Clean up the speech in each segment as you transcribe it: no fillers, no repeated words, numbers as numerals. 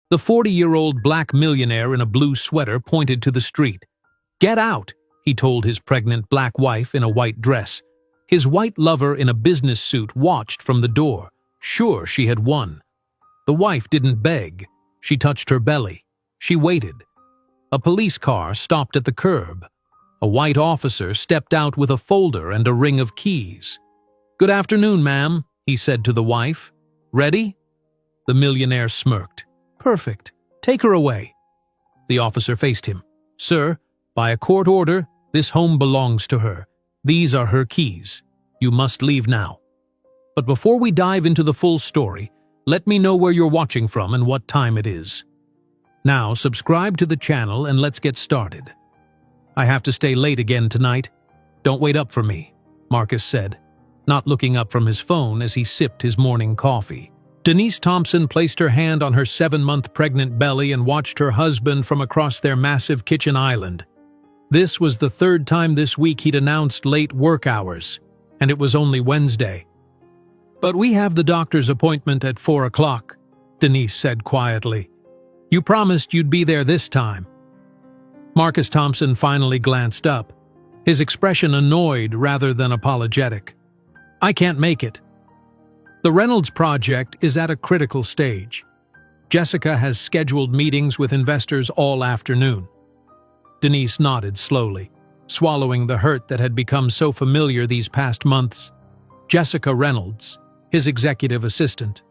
The 40-year-old black millionaire in a blue sweater pointed to the street. "Get out," he told his pregnant black wife in a white dress. His white lover in a business suit watched from the door, sure she had won. The wife didn't beg. She touched her belly. She waited. A police car stopped at the curb. A white officer stepped out with a folder and a ring of keys. "Good afternoon, ma'am," he said to the wife. "Ready?" The millionaire smirked. "Perfect. Take her away." The officer faced him. "Sir, by a court order, this home belongs to her. These are her keys. You must leave now." But before we dive into the full story, let me know where you're watching from and what time it is. Now, subscribe to the channel and let's get started. "I have to stay late again tonight. Don't wait up for me," Marcus said, not looking up from his phone as he sipped his morning coffee. Denise Thompson placed her hand on her 7-month pregnant belly and watched her husband from across their massive kitchen island. This was the third time this week he'd announced late work hours, and it was only Wednesday. "But we have the doctor's appointment at 4 o'clock, Denise said quietly. "You promised you'd be there this time." Marcus Thompson finally glanced up, his expression annoyed rather than apologetic. "I can't make it. The Reynolds project is at a critical stage. Jessica has scheduled meetings with investors all afternoon." Denise nodded slowly, swallowing the hurt that had become so familiar these past months. Jessica Reynolds, his executive assistant.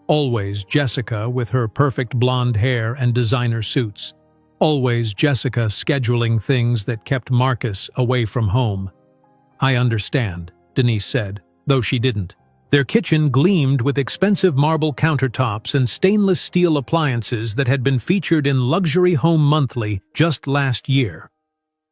Always Jessica with her perfect blonde hair and designer suits. Always Jessica scheduling things that kept Marcus away from home. "I understand," Denise said, though she didn't. Their kitchen gleamed with expensive marble countertops and stainless steel appliances that had been featured in Luxury Home Monthly just last year.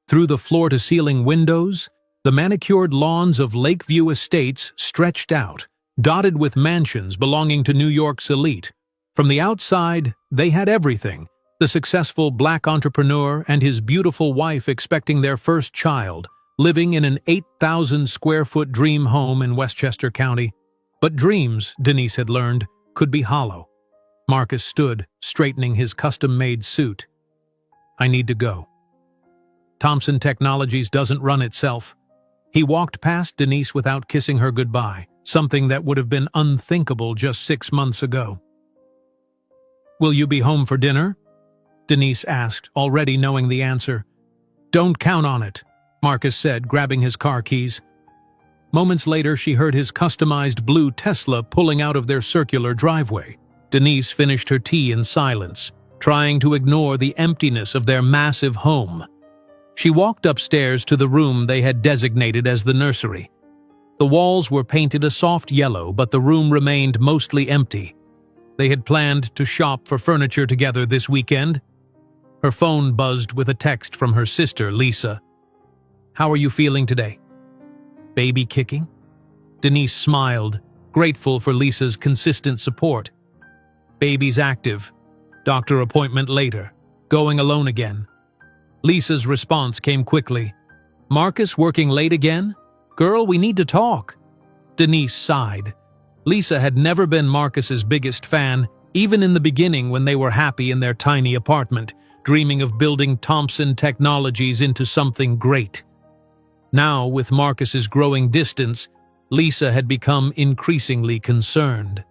Through the floor-to-ceiling windows, the manicured lawns of Lakeview Estates stretched out, dotted with mansions belonging to New York's elite. From the outside, they had everything: the successful black entrepreneur and his beautiful wife expecting their first child, living in an 8,000-square-foot dream home in Westchester County. But dreams, Denise had learned, could be hollow. Marcus stood, straightening his custom-made suit. "I need to go. Thompson Technologies doesn't run itself." He walked past Denise without kissing her goodbye, something that would have been unthinkable just 6 months ago. "Will you be home for dinner?" Denise asked, already knowing the answer. "Don't count on it," Marcus said, grabbing his car keys. Moments later, she heard his customized blue Tesla pulling out of their circular driveway. Denise finished her tea in silence, trying to ignore the emptiness of their massive home. She walked upstairs to the room they had designated as the nursery. The walls were painted a soft yellow, but the room remained mostly empty. They had planned to shop for furniture together this weekend. Her phone buzzed with a text from her sister, Lisa. "How are you feeling today? Baby kicking?" Denise smiled, grateful for Lisa's consistent support. "Baby's active. Doctor appointment later. Going alone again." Lisa's response came quickly. "Marcus working late again? Girl, we need to talk." Denise sighed. Lisa had never been Marcus's biggest fan, even in the beginning when they were happy in their tiny apartment, dreaming of building Thompson Technologies into something great. Now, with Marcus's growing distance, Lisa had become increasingly concerned.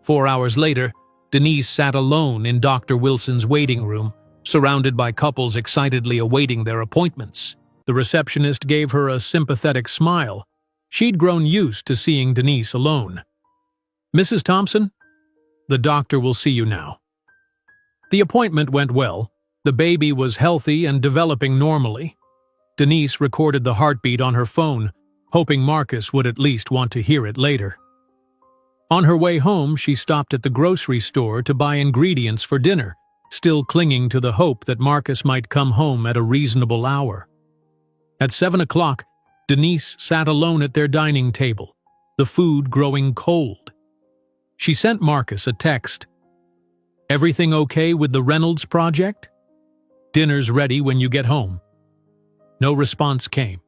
4 hours later, Denise sat alone in Dr. Wilson's waiting room, surrounded by couples excitedly awaiting their appointments. The receptionist gave her a sympathetic smile. She'd grown used to seeing Denise alone. "Mrs. Thompson, the doctor will see you now." The appointment went well. The baby was healthy and developing normally. Denise recorded the heartbeat on her phone, hoping Marcus would at least want to hear it later. On her way home, she stopped at the grocery store to buy ingredients for dinner, still clinging to the hope that Marcus might come home at a reasonable hour. At 7 o'clock, Denise sat alone at their dining table, the food growing cold. She sent Marcus a text. "Everything okay with the Reynolds project? Dinner's ready when you get home." No response came.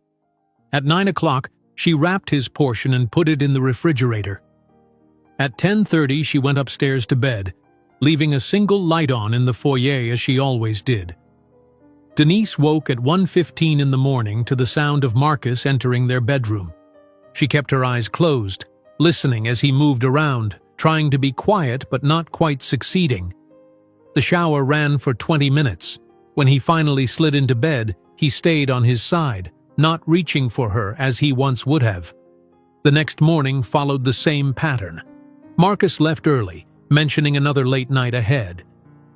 At 9 o'clock, she wrapped his portion and put it in the refrigerator. At 10:30, she went upstairs to bed, leaving a single light on in the foyer as she always did. Denise woke at 1:15 in the morning to the sound of Marcus entering their bedroom. She kept her eyes closed, listening as he moved around, trying to be quiet but not quite succeeding. The shower ran for 20 minutes. When he finally slid into bed, he stayed on his side, not reaching for her as he once would have. The next morning followed the same pattern. Marcus left early, mentioning another late night ahead.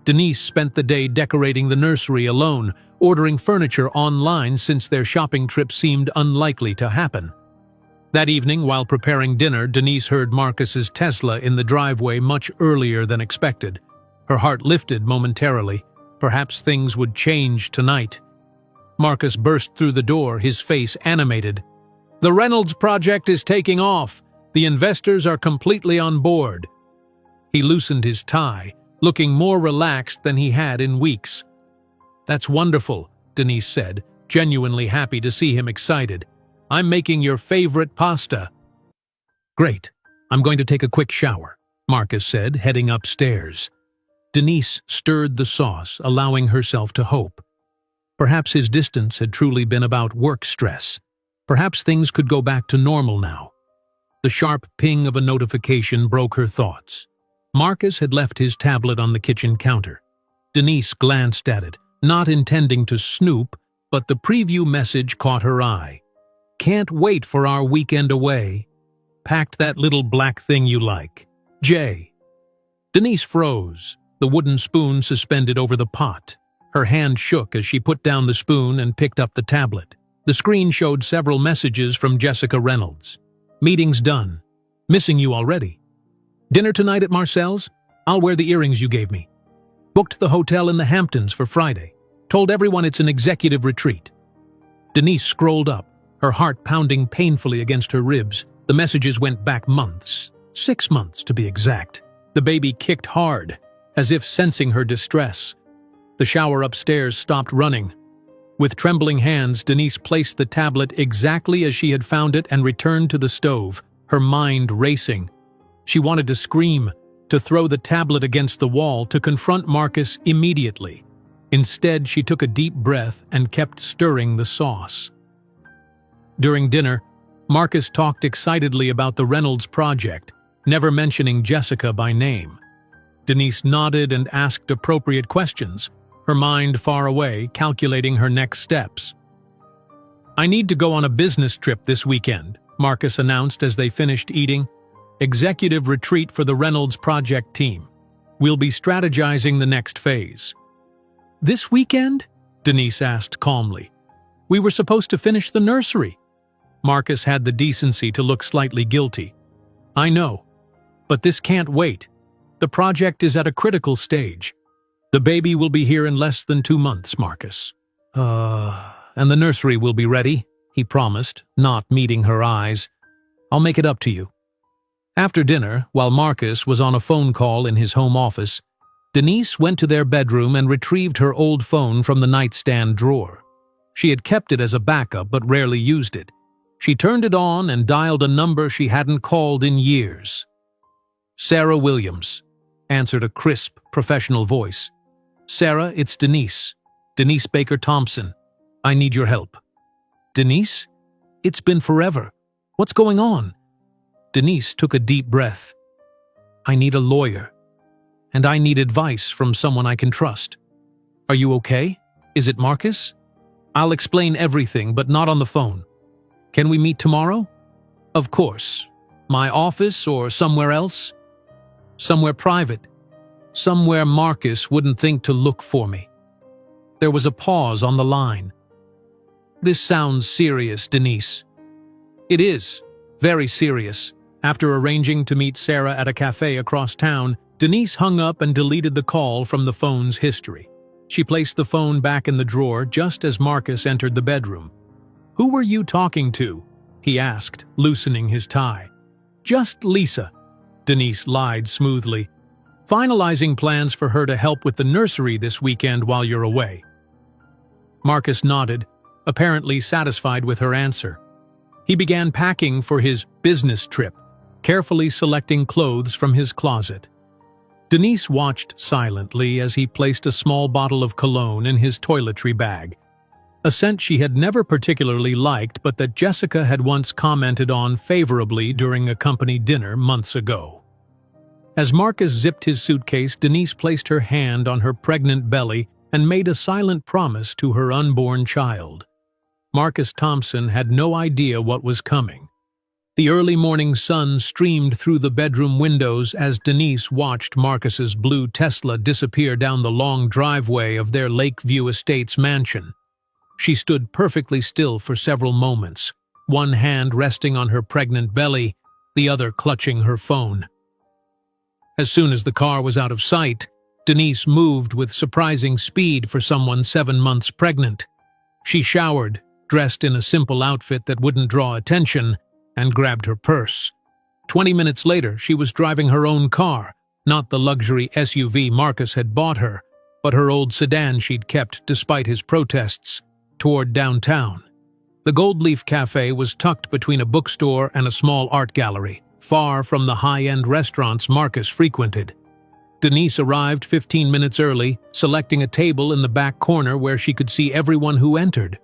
Denise spent the day decorating the nursery alone, ordering furniture online since their shopping trip seemed unlikely to happen. That evening, while preparing dinner, Denise heard Marcus's Tesla in the driveway much earlier than expected. Her heart lifted momentarily. Perhaps things would change tonight. Marcus burst through the door, his face animated. "The Reynolds project is taking off. The investors are completely on board." He loosened his tie, looking more relaxed than he had in weeks. "That's wonderful," Denise said, genuinely happy to see him excited. "I'm making your favorite pasta." "Great. I'm going to take a quick shower," Marcus said, heading upstairs. Denise stirred the sauce, allowing herself to hope. Perhaps his distance had truly been about work stress. Perhaps things could go back to normal now. The sharp ping of a notification broke her thoughts. Marcus had left his tablet on the kitchen counter. Denise glanced at it, not intending to snoop, but the preview message caught her eye. "Can't wait for our weekend away. Packed that little black thing you like. Jay." Denise froze, the wooden spoon suspended over the pot. Her hand shook as she put down the spoon and picked up the tablet. The screen showed several messages from Jessica Reynolds. "Meeting's done. Missing you already. Dinner tonight at Marcel's? I'll wear the earrings you gave me. Booked the hotel in the Hamptons for Friday. Told everyone it's an executive retreat." Denise scrolled up, her heart pounding painfully against her ribs. The messages went back months. 6 months, to be exact. The baby kicked hard, as if sensing her distress. The shower upstairs stopped running. With trembling hands, Denise placed the tablet exactly as she had found it and returned to the stove, her mind racing. She wanted to scream, to throw the tablet against the wall, to confront Marcus immediately. Instead, she took a deep breath and kept stirring the sauce. During dinner, Marcus talked excitedly about the Reynolds project, never mentioning Jessica by name. Denise nodded and asked appropriate questions, her mind far away, calculating her next steps. "I need to go on a business trip this weekend," Marcus announced as they finished eating. "Executive retreat for the Reynolds project team. We'll be strategizing the next phase." "This weekend?" Denise asked calmly. "We were supposed to finish the nursery." Marcus had the decency to look slightly guilty. "I know, but this can't wait. The project is at a critical stage. The baby will be here in less than 2 months, Marcus. And the nursery will be ready," he promised, not meeting her eyes. "I'll make it up to you." After dinner, while Marcus was on a phone call in his home office, Denise went to their bedroom and retrieved her old phone from the nightstand drawer. She had kept it as a backup but rarely used it. She turned it on and dialed a number she hadn't called in years. "Sarah Williams," answered a crisp, professional voice. "Sarah, it's Denise. Denise Baker Thompson. I need your help." "Denise? It's been forever. What's going on?" Denise took a deep breath. "I need a lawyer. And I need advice from someone I can trust." "Are you okay? Is it Marcus?" "I'll explain everything, but not on the phone." "Can we meet tomorrow?" "Of course. My office or somewhere else?" "Somewhere private. Somewhere Marcus wouldn't think to look for me." There was a pause on the line. "This sounds serious, Denise." "It is. Very serious." After arranging to meet Sarah at a cafe across town, Denise hung up and deleted the call from the phone's history. She placed the phone back in the drawer just as Marcus entered the bedroom. "Who were you talking to?" he asked, loosening his tie. "Just Lisa," Denise lied smoothly. "Finalizing plans for her to help with the nursery this weekend while you're away." Marcus nodded, apparently satisfied with her answer. He began packing for his business trip, carefully selecting clothes from his closet. Denise watched silently as he placed a small bottle of cologne in his toiletry bag, a scent she had never particularly liked but that Jessica had once commented on favorably during a company dinner months ago. As Marcus zipped his suitcase, Denise placed her hand on her pregnant belly and made a silent promise to her unborn child. Marcus Thompson had no idea what was coming. The early morning sun streamed through the bedroom windows as Denise watched Marcus's blue Tesla disappear down the long driveway of their Lakeview Estates mansion. She stood perfectly still for several moments, one hand resting on her pregnant belly, the other clutching her phone. As soon as the car was out of sight, Denise moved with surprising speed for someone 7 months pregnant. She showered, dressed in a simple outfit that wouldn't draw attention, and grabbed her purse. 20 minutes later, she was driving her own car, not the luxury SUV Marcus had bought her, but her old sedan she'd kept despite his protests, toward downtown. The Gold Leaf Cafe was tucked between a bookstore and a small art gallery, far from the high-end restaurants Marcus frequented. Denise arrived 15 minutes early, selecting a table in the back corner where she could see everyone who entered.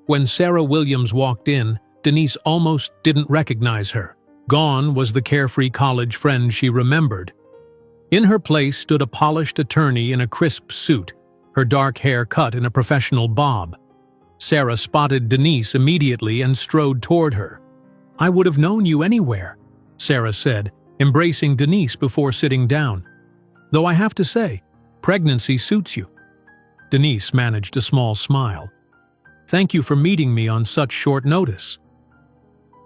When Sarah Williams walked in, Denise almost didn't recognize her. Gone was the carefree college friend she remembered. In her place stood a polished attorney in a crisp suit, her dark hair cut in a professional bob. Sarah spotted Denise immediately and strode toward her. "I would have known you anywhere," Sarah said, embracing Denise before sitting down. "Though I have to say, pregnancy suits you." Denise managed a small smile. "Thank you for meeting me on such short notice."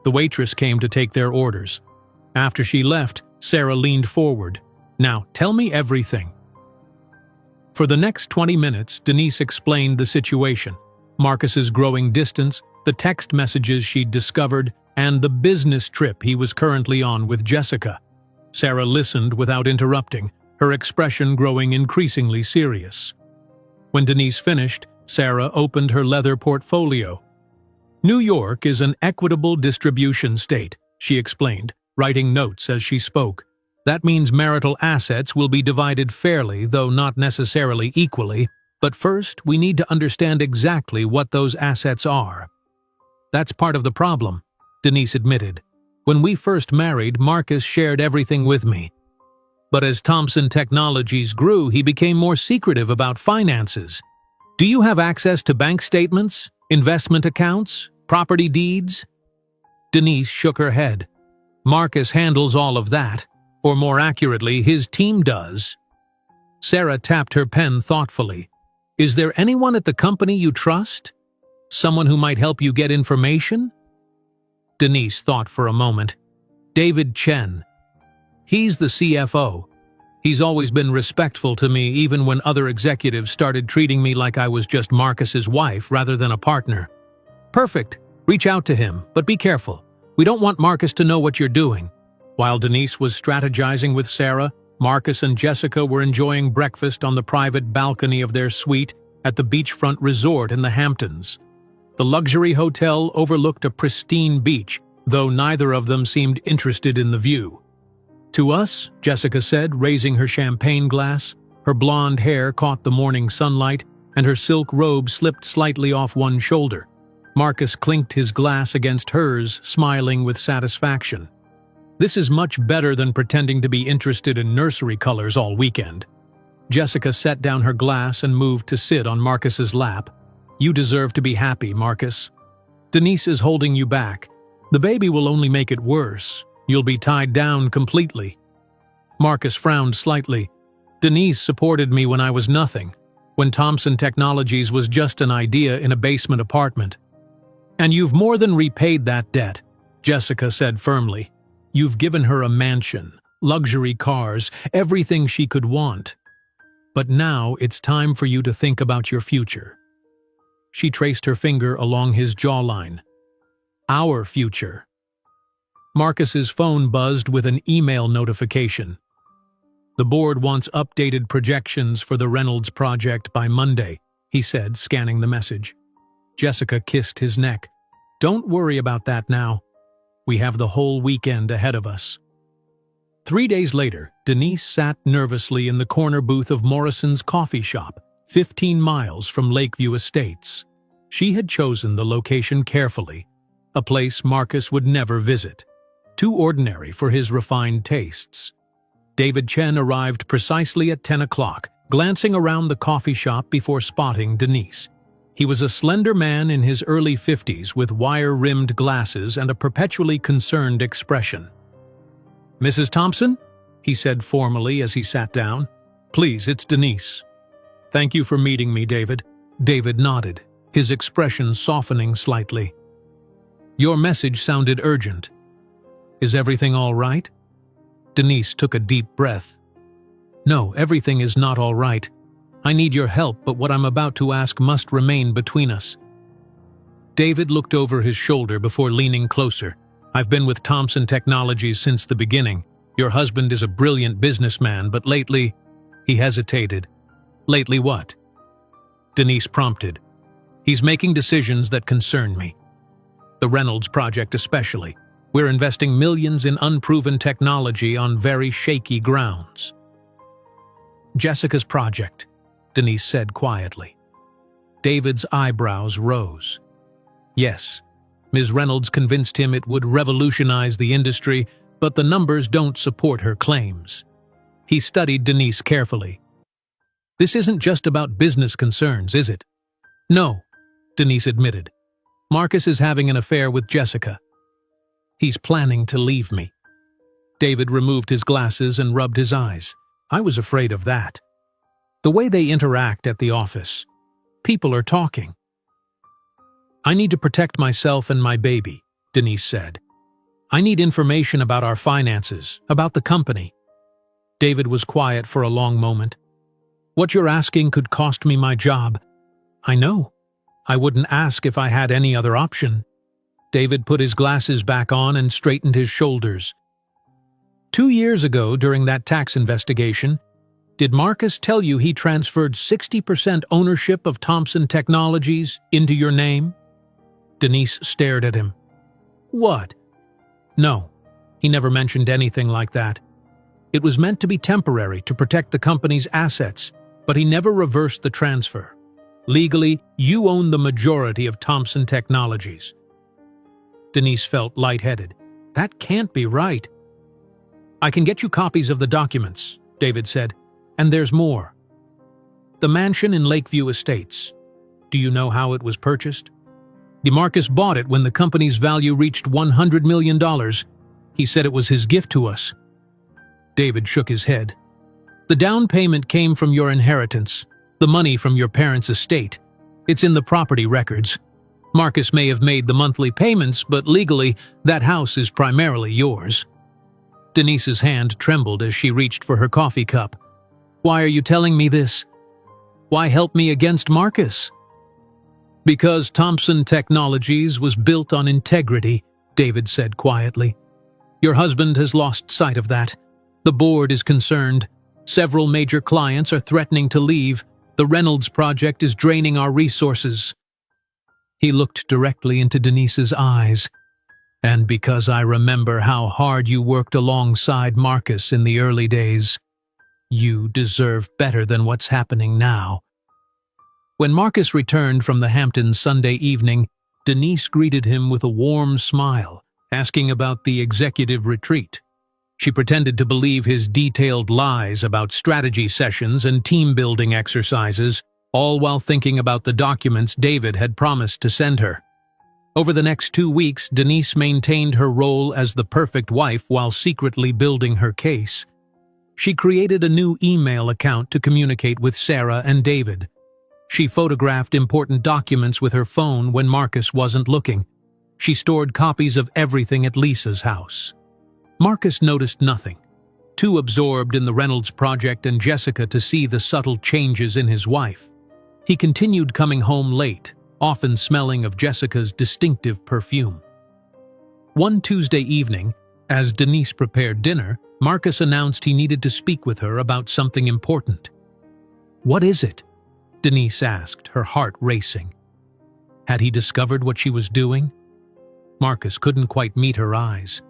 The waitress came to take their orders. After she left, Sarah leaned forward. "Now, tell me everything." For the next 20 minutes, Denise explained the situation, Marcus's growing distance, the text messages she'd discovered, and the business trip he was currently on with Jessica. Sarah listened without interrupting, her expression growing increasingly serious. When Denise finished, Sarah opened her leather portfolio. "New York is an equitable distribution state," she explained, writing notes as she spoke. "That means marital assets will be divided fairly, though not necessarily equally. But first, we need to understand exactly what those assets are." "That's part of the problem," Denise admitted. "When we first married, Marcus shared everything with me. But as Thompson Technologies grew, he became more secretive about finances. Do you have access to bank statements, investment accounts, property deeds?" Denise shook her head. "Marcus handles all of that, or more accurately, his team does." Sarah tapped her pen thoughtfully. "Is there anyone at the company you trust? Someone who might help you get information?" Denise thought for a moment. "David Chen. He's the CFO. He's always been respectful to me even when other executives started treating me like I was just Marcus's wife rather than a partner." "Perfect. Reach out to him, but be careful. We don't want Marcus to know what you're doing." While Denise was strategizing with Sarah, Marcus and Jessica were enjoying breakfast on the private balcony of their suite at the beachfront resort in the Hamptons. The luxury hotel overlooked a pristine beach, though neither of them seemed interested in the view. "To us," Jessica said, raising her champagne glass. Her blonde hair caught the morning sunlight, and her silk robe slipped slightly off one shoulder. Marcus clinked his glass against hers, smiling with satisfaction. "This is much better than pretending to be interested in nursery colors all weekend." Jessica set down her glass and moved to sit on Marcus's lap. "You deserve to be happy, Marcus. Denise is holding you back. The baby will only make it worse. You'll be tied down completely." Marcus frowned slightly. "Denise supported me when I was nothing, when Thompson Technologies was just an idea in a basement apartment. And you've more than repaid that debt," Jessica said firmly. "You've given her a mansion, luxury cars, everything she could want. But now it's time for you to think about your future." She traced her finger along his jawline. "Our future." Marcus's phone buzzed with an email notification. "The board wants updated projections for the Reynolds project by Monday," he said, scanning the message. Jessica kissed his neck. "Don't worry about that now. We have the whole weekend ahead of us." 3 days later, Denise sat nervously in the corner booth of Morrison's coffee shop, 15 miles from Lakeview Estates. She had chosen the location carefully, a place Marcus would never visit, too ordinary for his refined tastes. David Chen arrived precisely at 10 o'clock, glancing around the coffee shop before spotting Denise. He was a slender man in his early 50s with wire-rimmed glasses and a perpetually concerned expression. "Mrs. Thompson?" he said formally as he sat down. "Please, it's Denise." "Thank you for meeting me, David." David nodded, his expression softening slightly. "Your message sounded urgent. Is everything all right?" Denise took a deep breath. "No, everything is not all right. I need your help, but what I'm about to ask must remain between us." David looked over his shoulder before leaning closer. "I've been with Thompson Technologies since the beginning. Your husband is a brilliant businessman, but lately—" He hesitated. "Lately what?" Denise prompted. "He's making decisions that concern me. The Reynolds project especially. We're investing millions in unproven technology on very shaky grounds." "Jessica's project," Denise said quietly. David's eyebrows rose. "Yes, Ms. Reynolds convinced him it would revolutionize the industry, but the numbers don't support her claims." He studied Denise carefully. "This isn't just about business concerns, is it?" "No," Denise admitted. "Marcus is having an affair with Jessica. He's planning to leave me." David removed his glasses and rubbed his eyes. "I was afraid of that. The way they interact at the office. People are talking." "I need to protect myself and my baby," Denise said. "I need information about our finances, about the company." David was quiet for a long moment. "What you're asking could cost me my job." "I know. I wouldn't ask if I had any other option." David put his glasses back on and straightened his shoulders. 2 years ago, during that tax investigation, did Marcus tell you he transferred 60% ownership of Thompson Technologies into your name?" Denise stared at him. "What?" "No, he never mentioned anything like that. It was meant to be temporary to protect the company's assets, but he never reversed the transfer. Legally, you own the majority of Thompson Technologies." Denise felt lightheaded. "That can't be right." "I can get you copies of the documents," David said. "And there's more. The mansion in Lakeview Estates. Do you know how it was purchased?" "DeMarcus bought it when the company's value reached $100 million. He said it was his gift to us." David shook his head. "The down payment came from your inheritance, the money from your parents' estate. It's in the property records. Marcus may have made the monthly payments, but legally, that house is primarily yours." Denise's hand trembled as she reached for her coffee cup. "Why are you telling me this? Why help me against Marcus?" "Because Thompson Technologies was built on integrity," David said quietly. "Your husband has lost sight of that. The board is concerned. Several major clients are threatening to leave. The Reynolds project is draining our resources." He looked directly into Denise's eyes. "And because I remember how hard you worked alongside Marcus in the early days, you deserve better than what's happening now." When Marcus returned from the Hamptons Sunday evening, Denise greeted him with a warm smile, asking about the executive retreat. She pretended to believe his detailed lies about strategy sessions and team-building exercises, all while thinking about the documents David had promised to send her. Over the next 2 weeks, Denise maintained her role as the perfect wife while secretly building her case. She created a new email account to communicate with Sarah and David. She photographed important documents with her phone when Marcus wasn't looking. She stored copies of everything at Lisa's house. Marcus noticed nothing, too absorbed in the Reynolds project and Jessica to see the subtle changes in his wife. He continued coming home late, often smelling of Jessica's distinctive perfume. One Tuesday evening, as Denise prepared dinner, Marcus announced he needed to speak with her about something important. "What is it?" Denise asked, her heart racing. Had he discovered what she was doing? Marcus couldn't quite meet her eyes.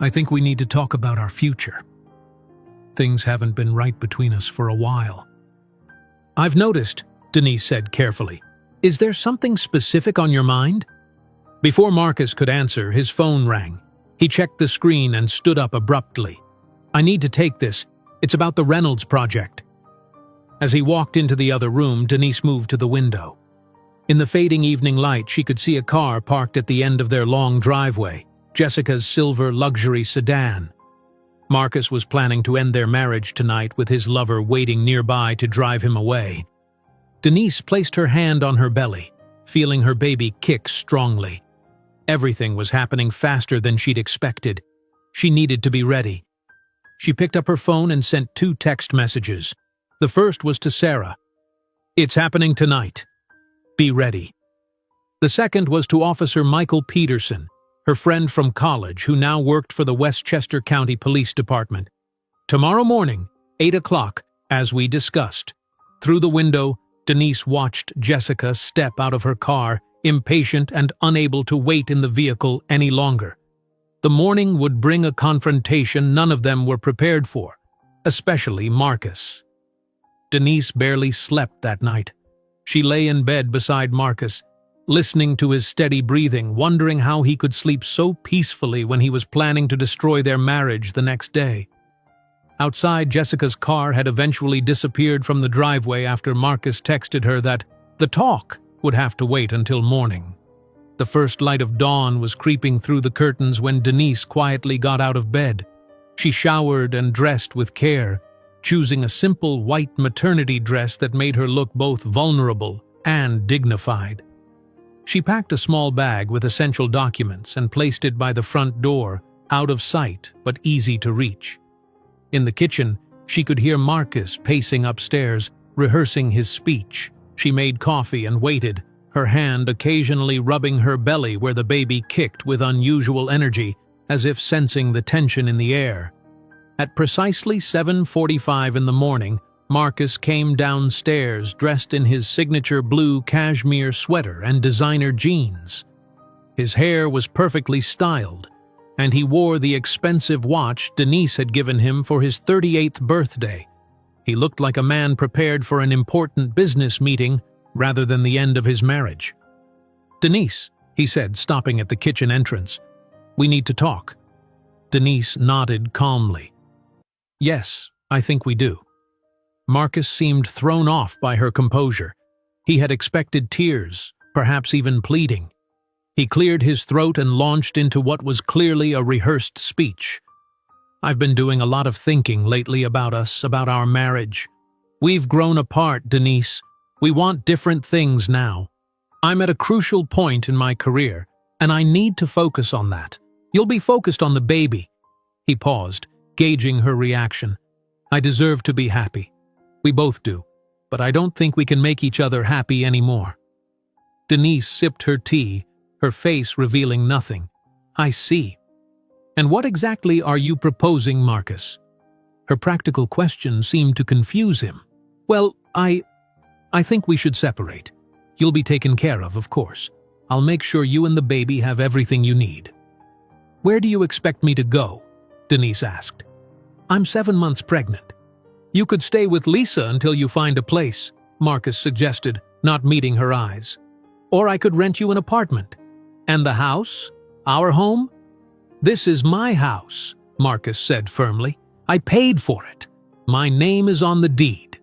"I think we need to talk about our future," Things haven't been right between us for a while. I've noticed, Denise said carefully. Is there something specific on your mind? Before Marcus could answer, his phone rang. He checked the screen and stood up abruptly. I need to take this. It's about the Reynolds project. As he walked into the other room, Denise moved to the window. In the fading evening light, she could see a car parked at the end of their long driveway, Jessica's silver luxury sedan. Marcus was planning to end their marriage tonight with his lover waiting nearby to drive him away. Denise placed her hand on her belly, feeling her baby kick strongly. Everything was happening faster than she'd expected. She needed to be ready. She picked up her phone and sent 2 text messages. The first was to Sarah. It's happening tonight. Be ready. The second was to Officer Michael Peterson, her friend from college who now worked for the Westchester County Police Department. Tomorrow morning, 8 o'clock, as we discussed. Through the window, Denise watched Jessica step out of her car, impatient and unable to wait in the vehicle any longer. The morning would bring a confrontation none of them were prepared for, especially Marcus. Denise barely slept that night. She lay in bed beside Marcus, listening to his steady breathing, wondering how he could sleep so peacefully when he was planning to destroy their marriage the next day. Outside, Jessica's car had eventually disappeared from the driveway after Marcus texted her that the talk would have to wait until morning. The first light of dawn was creeping through the curtains when Denise quietly got out of bed. She showered and dressed with care, choosing a simple white maternity dress that made her look both vulnerable and dignified. She packed a small bag with essential documents and placed it by the front door, out of sight but easy to reach. In the kitchen, she could hear Marcus pacing upstairs, rehearsing his speech. She made coffee and waited, her hand occasionally rubbing her belly where the baby kicked with unusual energy, as if sensing the tension in the air. At precisely 7:45 in the morning, Marcus came downstairs dressed in his signature blue cashmere sweater and designer jeans. His hair was perfectly styled, and he wore the expensive watch Denise had given him for his 38th birthday. He looked like a man prepared for an important business meeting rather than the end of his marriage. "Denise," he said, stopping at the kitchen entrance. "We need to talk." Denise nodded calmly. "Yes, I think we do." Marcus seemed thrown off by her composure. He had expected tears, perhaps even pleading. He cleared his throat and launched into what was clearly a rehearsed speech. "I've been doing a lot of thinking lately about us, about our marriage. We've grown apart, Denise. We want different things now. I'm at a crucial point in my career, and I need to focus on that. You'll be focused on the baby." He paused, gauging her reaction. "I deserve to be happy. We both do, but I don't think we can make each other happy anymore." Denise sipped her tea, her face revealing nothing. "I see. And what exactly are you proposing, Marcus?" Her practical question seemed to confuse him. "Well, I think we should separate. You'll be taken care of course. I'll make sure you and the baby have everything you need." "Where do you expect me to go?" Denise asked. "I'm 7 months pregnant." "You could stay with Lisa until you find a place," Marcus suggested, not meeting her eyes. "Or I could rent you an apartment." "And the house? Our home?" "This is my house," Marcus said firmly. "I paid for it. My name is on the deed."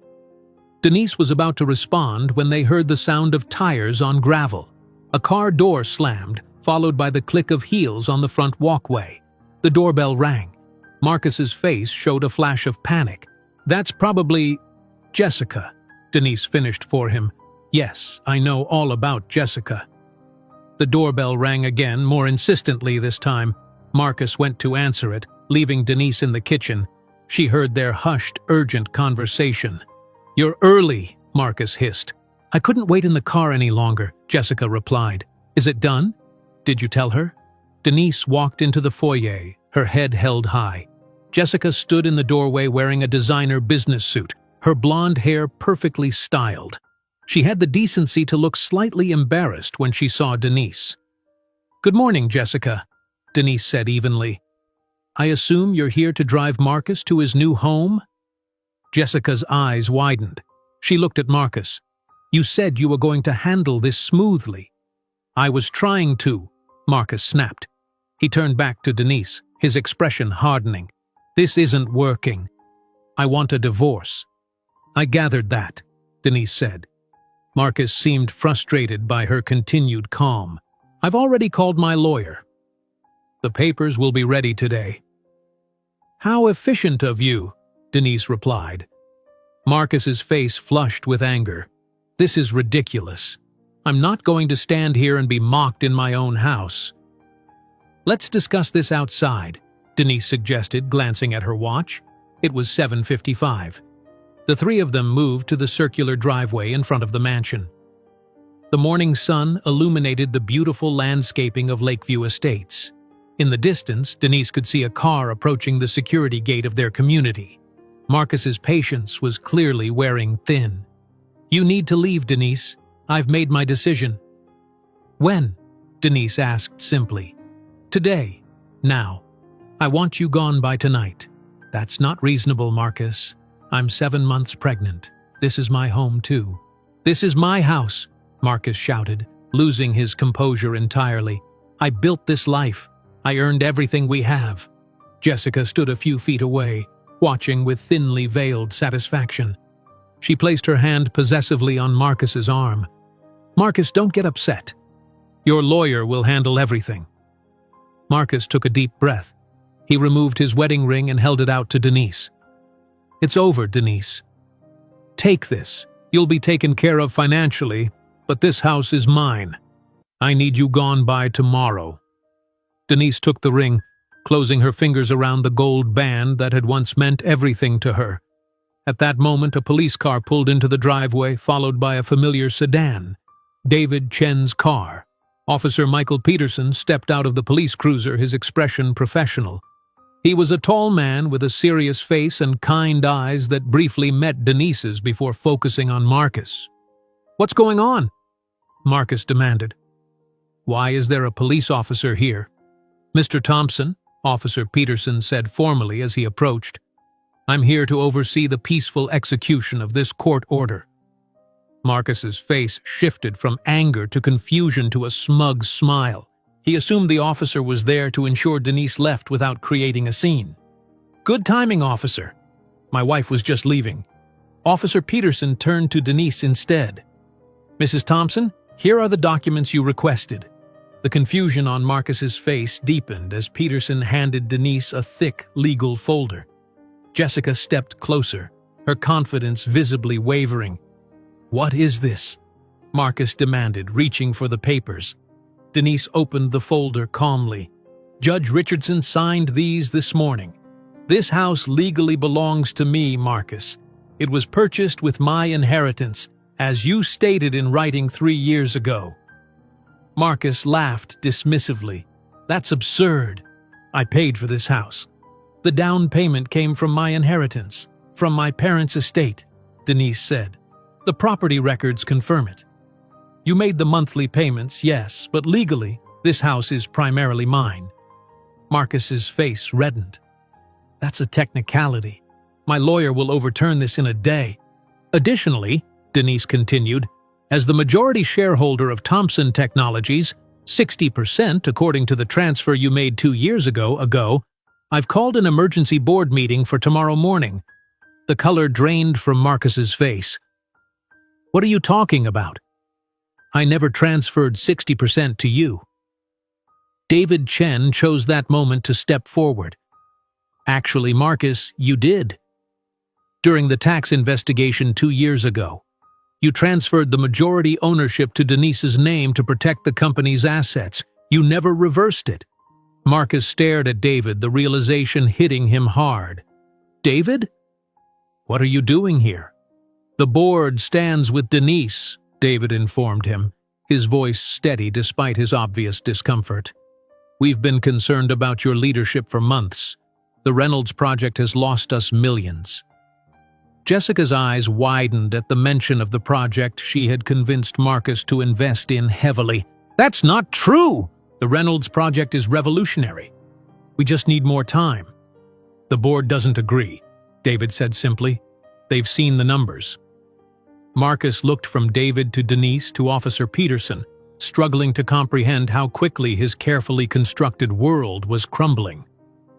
Denise was about to respond when they heard the sound of tires on gravel. A car door slammed, followed by the click of heels on the front walkway. The doorbell rang. Marcus's face showed a flash of panic. "That's probably Jessica," Denise finished for him. "Yes, I know all about Jessica." The doorbell rang again, more insistently this time. Marcus went to answer it, leaving Denise in the kitchen. She heard their hushed, urgent conversation. "You're early," Marcus hissed. "I couldn't wait in the car any longer," Jessica replied. "Is it done? Did you tell her?" Denise walked into the foyer, her head held high. Jessica stood in the doorway wearing a designer business suit, her blonde hair perfectly styled. She had the decency to look slightly embarrassed when she saw Denise. "Good morning, Jessica," Denise said evenly. I assume you're here to drive Marcus to his new home? Jessica's eyes widened. She looked at Marcus. You said you were going to handle this smoothly. I was trying to, Marcus snapped. He turned back to Denise, his expression hardening. This isn't working. I want a divorce. I gathered that, Denise said. Marcus seemed frustrated by her continued calm. I've already called my lawyer. The papers will be ready today. How efficient of you, Denise replied. Marcus's face flushed with anger. This is ridiculous. I'm not going to stand here and be mocked in my own house. Let's discuss this outside, Denise suggested, glancing at her watch. It was 7:55. The three of them moved to the circular driveway in front of the mansion. The morning sun illuminated the beautiful landscaping of Lakeview Estates. In the distance, Denise could see a car approaching the security gate of their community. Marcus's patience was clearly wearing thin. You need to leave, Denise. I've made my decision. When? Denise asked simply. Today. Now. I want you gone by tonight. That's not reasonable, Marcus. I'm 7 months pregnant. This is my home, too. This is my house, Marcus shouted, losing his composure entirely. I built this life. I earned everything we have. Jessica stood a few feet away, watching with thinly veiled satisfaction. She placed her hand possessively on Marcus's arm. Marcus, don't get upset. Your lawyer will handle everything. Marcus took a deep breath. He removed his wedding ring and held it out to Denise. It's over, Denise. Take this. You'll be taken care of financially, but this house is mine. I need you gone by tomorrow. Denise took the ring, closing her fingers around the gold band that had once meant everything to her. At that moment, a police car pulled into the driveway, followed by a familiar sedan, David Chen's car. Officer Michael Peterson stepped out of the police cruiser, his expression professional. He was a tall man with a serious face and kind eyes that briefly met Denise's before focusing on Marcus. What's going on? Marcus demanded. Why is there a police officer here? Mr. Thompson, Officer Peterson said formally as he approached. I'm here to oversee the peaceful execution of this court order. Marcus's face shifted from anger to confusion to a smug smile. He assumed the officer was there to ensure Denise left without creating a scene. Good timing, officer. My wife was just leaving. Officer Peterson turned to Denise instead. Mrs. Thompson, here are the documents you requested. The confusion on Marcus's face deepened as Peterson handed Denise a thick legal folder. Jessica stepped closer, her confidence visibly wavering. What is this? Marcus demanded, reaching for the papers. Denise opened the folder calmly. Judge Richardson signed these this morning. This house legally belongs to me, Marcus. It was purchased with my inheritance, as you stated in writing 3 years ago. Marcus laughed dismissively. That's absurd. I paid for this house. The down payment came from my inheritance, from my parents' estate, Denise said. The property records confirm it. You made the monthly payments, yes, but legally, this house is primarily mine. Marcus's face reddened. That's a technicality. My lawyer will overturn this in a day. Additionally, Denise continued, as the majority shareholder of Thompson Technologies, 60% according to the transfer you made 2 years ago, I've called an emergency board meeting for tomorrow morning. The color drained from Marcus's face. What are you talking about? I never transferred 60% to you. David Chen chose that moment to step forward. Actually, Marcus, you did. During the tax investigation 2 years ago, you transferred the majority ownership to Denise's name to protect the company's assets. You never reversed it. Marcus stared at David, the realization hitting him hard. David? What are you doing here? The board stands with Denise, David informed him, his voice steady despite his obvious discomfort. We've been concerned about your leadership for months. The Reynolds project has lost us millions. Jessica's eyes widened at the mention of the project she had convinced Marcus to invest in heavily. That's not true! The Reynolds project is revolutionary. We just need more time." "The board doesn't agree," David said simply. "They've seen the numbers." Marcus looked from David to Denise to Officer Peterson, struggling to comprehend how quickly his carefully constructed world was crumbling.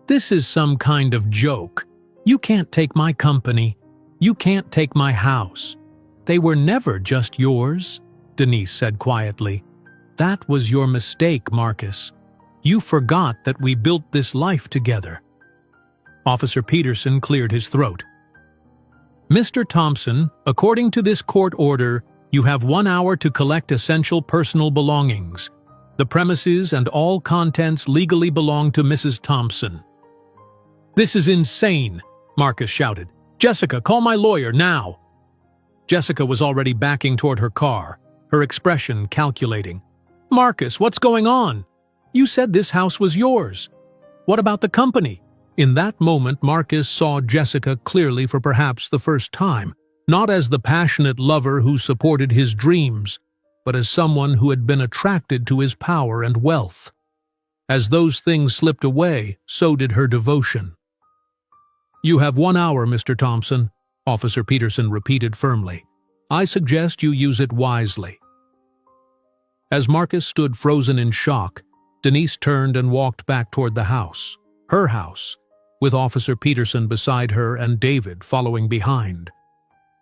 "This is some kind of joke. You can't take my company. You can't take my house. They were never just yours," Denise said quietly. "That was your mistake, Marcus. You forgot that we built this life together." Officer Peterson cleared his throat. "Mr. Thompson, according to this court order, you have 1 hour to collect essential personal belongings. The premises and all contents legally belong to Mrs. Thompson." "This is insane," Marcus shouted. "Jessica, call my lawyer now." Jessica was already backing toward her car, her expression calculating. "Marcus, what's going on? You said this house was yours. What about the company?" In that moment, Marcus saw Jessica clearly for perhaps the first time, not as the passionate lover who supported his dreams, but as someone who had been attracted to his power and wealth. As those things slipped away, so did her devotion. "You have 1 hour, Mr. Thompson," Officer Peterson repeated firmly. "I suggest you use it wisely." As Marcus stood frozen in shock, Denise turned and walked back toward the house, her house, with Officer Peterson beside her and David following behind.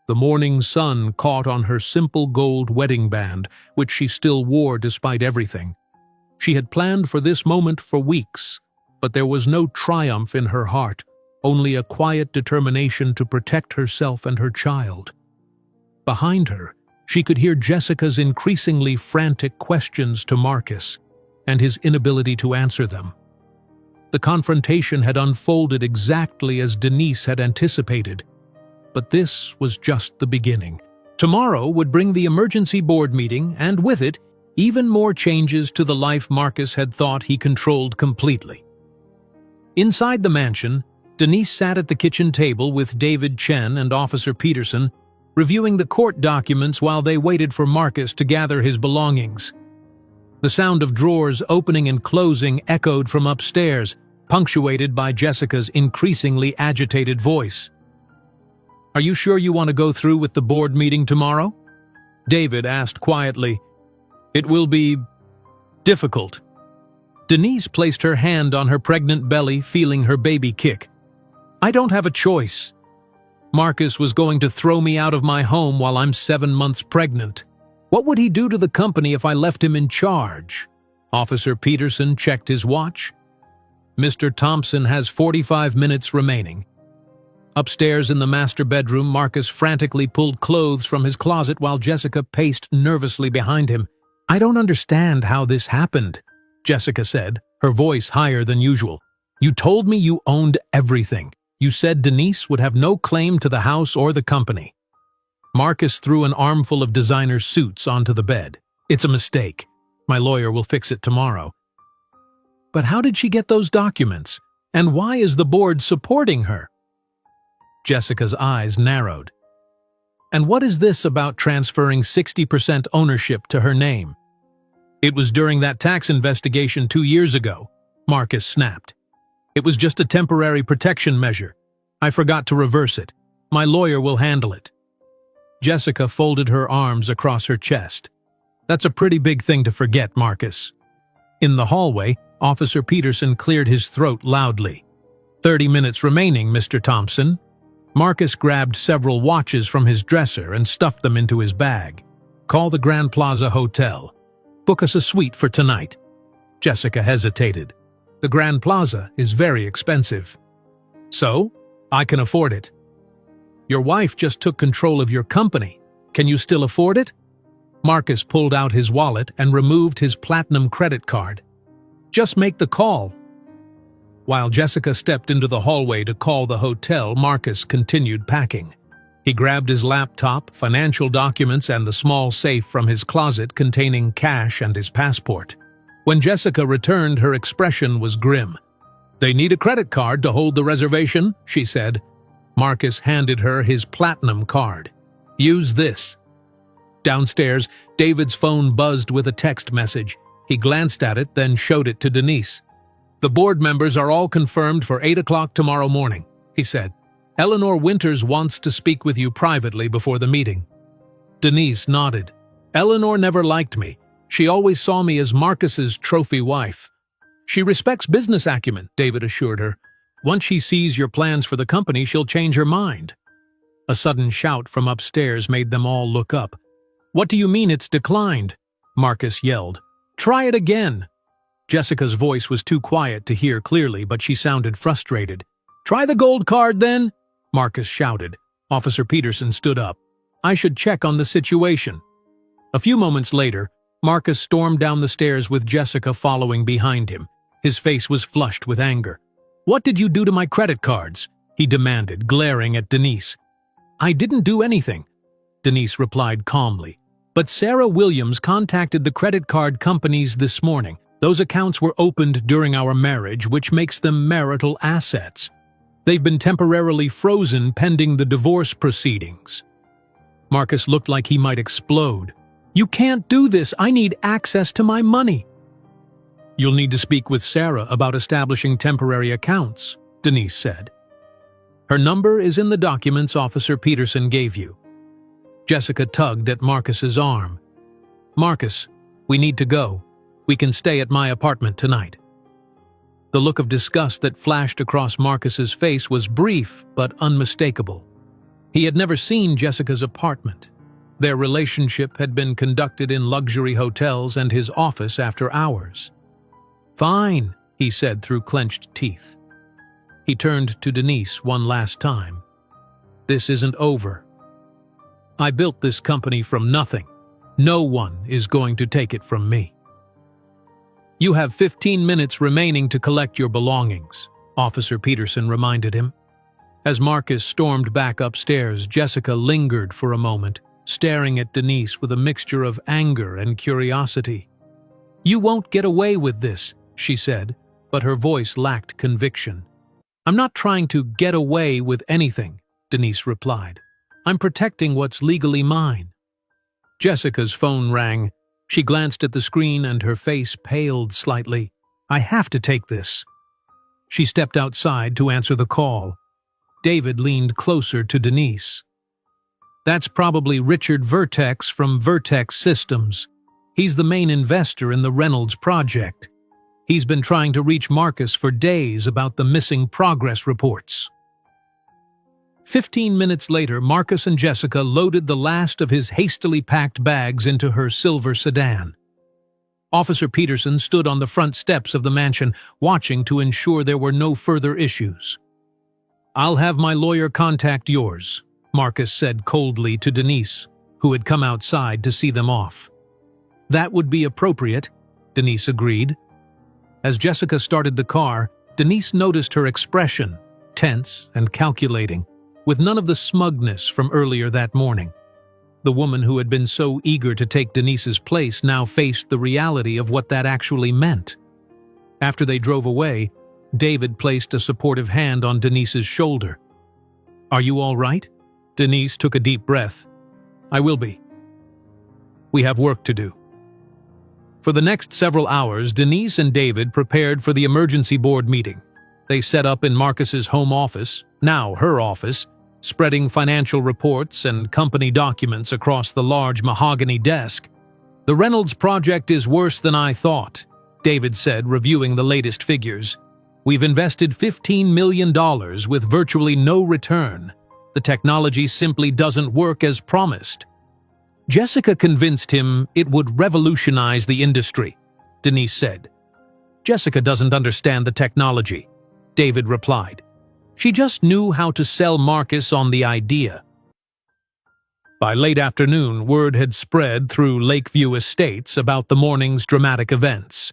The morning sun caught on her simple gold wedding band, which she still wore despite everything. She had planned for this moment for weeks, but there was no triumph in her heart, only a quiet determination to protect herself and her child. Behind her, she could hear Jessica's increasingly frantic questions to Marcus, and his inability to answer them. The confrontation had unfolded exactly as Denise had anticipated, but this was just the beginning. Tomorrow would bring the emergency board meeting, and with it, even more changes to the life Marcus had thought he controlled completely. Inside the mansion, Denise sat at the kitchen table with David Chen and Officer Peterson, reviewing the court documents while they waited for Marcus to gather his belongings. The sound of drawers opening and closing echoed from upstairs, punctuated by Jessica's increasingly agitated voice. "Are you sure you want to go through with the board meeting tomorrow?" David asked quietly. "It will be difficult." Denise placed her hand on her pregnant belly, feeling her baby kick. "I don't have a choice. Marcus was going to throw me out of my home while I'm 7 months pregnant. What would he do to the company if I left him in charge?" Officer Peterson checked his watch. "Mr. Thompson has 45 minutes remaining." Upstairs in the master bedroom, Marcus frantically pulled clothes from his closet while Jessica paced nervously behind him. "I don't understand how this happened," Jessica said, her voice higher than usual. "You told me you owned everything. You said Denise would have no claim to the house or the company." Marcus threw an armful of designer suits onto the bed. "It's a mistake. My lawyer will fix it tomorrow." "But how did she get those documents? And why is the board supporting her?" Jessica's eyes narrowed. "And what is this about transferring 60% ownership to her name?" "It was during that tax investigation 2 years ago," Marcus snapped. "It was just a temporary protection measure. I forgot to reverse it. My lawyer will handle it." Jessica folded her arms across her chest. "That's a pretty big thing to forget, Marcus." In the hallway, Officer Peterson cleared his throat loudly. 30 minutes remaining, Mr. Thompson." Marcus grabbed several watches from his dresser and stuffed them into his bag. "Call the Grand Plaza Hotel. Book us a suite for tonight." Jessica hesitated. "The Grand Plaza is very expensive." "So? I can afford it." "Your wife just took control of your company. Can you still afford it?" Marcus pulled out his wallet and removed his platinum credit card. "Just make the call." While Jessica stepped into the hallway to call the hotel, Marcus continued packing. He grabbed his laptop, financial documents, and the small safe from his closet containing cash and his passport. When Jessica returned, her expression was grim. "They need a credit card to hold the reservation," she said. Marcus handed her his platinum card. "Use this." Downstairs, David's phone buzzed with a text message. He glanced at it, then showed it to Denise. "The board members are all confirmed for 8 o'clock tomorrow morning," he said. "Eleanor Winters wants to speak with you privately before the meeting." Denise nodded. "Eleanor never liked me. She always saw me as Marcus's trophy wife." "She respects business acumen," David assured her. "Once she sees your plans for the company, she'll change her mind." A sudden shout from upstairs made them all look up. "What do you mean it's declined?" Marcus yelled. "Try it again." Jessica's voice was too quiet to hear clearly, but she sounded frustrated. "Try the gold card, then," Marcus shouted. Officer Peterson stood up. "I should check on the situation." A few moments later, Marcus stormed down the stairs with Jessica following behind him. His face was flushed with anger. "What did you do to my credit cards?" he demanded, glaring at Denise. "I didn't do anything," Denise replied calmly. "But Sarah Williams contacted the credit card companies this morning. Those accounts were opened during our marriage, which makes them marital assets. They've been temporarily frozen pending the divorce proceedings." Marcus looked like he might explode. "You can't do this. I need access to my money." "You'll need to speak with Sarah about establishing temporary accounts," Denise said. "Her number is in the documents Officer Peterson gave you." Jessica tugged at Marcus's arm. "Marcus, we need to go. We can stay at my apartment tonight." The look of disgust that flashed across Marcus's face was brief but unmistakable. He had never seen Jessica's apartment. Their relationship had been conducted in luxury hotels and his office after hours. "Fine," he said through clenched teeth. He turned to Denise one last time. "This isn't over. I built this company from nothing. No one is going to take it from me." "You have 15 minutes remaining to collect your belongings," Officer Peterson reminded him. As Marcus stormed back upstairs, Jessica lingered for a moment, staring at Denise with a mixture of anger and curiosity. "You won't get away with this," she said, but her voice lacked conviction. "I'm not trying to get away with anything," Denise replied. "I'm protecting what's legally mine." Jessica's phone rang. She glanced at the screen and her face paled slightly. "I have to take this." She stepped outside to answer the call. David leaned closer to Denise. "That's probably Richard Vertex from Vertex Systems. He's the main investor in the Reynolds project. He's been trying to reach Marcus for days about the missing progress reports." 15 minutes later, Marcus and Jessica loaded the last of his hastily packed bags into her silver sedan. Officer Peterson stood on the front steps of the mansion, watching to ensure there were no further issues. "I'll have my lawyer contact yours," Marcus said coldly to Denise, who had come outside to see them off. "That would be appropriate," Denise agreed. As Jessica started the car, Denise noticed her expression, tense and calculating, with none of the smugness from earlier that morning. The woman who had been so eager to take Denise's place now faced the reality of what that actually meant. After they drove away, David placed a supportive hand on Denise's shoulder. "Are you all right?" Denise took a deep breath. "I will be. We have work to do." For the next several hours, Denise and David prepared for the emergency board meeting. They set up in Marcus's home office, now her office, spreading financial reports and company documents across the large mahogany desk. "The Reynolds project is worse than I thought," David said, reviewing the latest figures. "We've invested $15 million with virtually no return. The technology simply doesn't work as promised." Jessica convinced him it would revolutionize the industry, Denise said. "Jessica doesn't understand the technology," David replied. "She just knew how to sell Marcus on the idea." By late afternoon, word had spread through Lakeview Estates about the morning's dramatic events.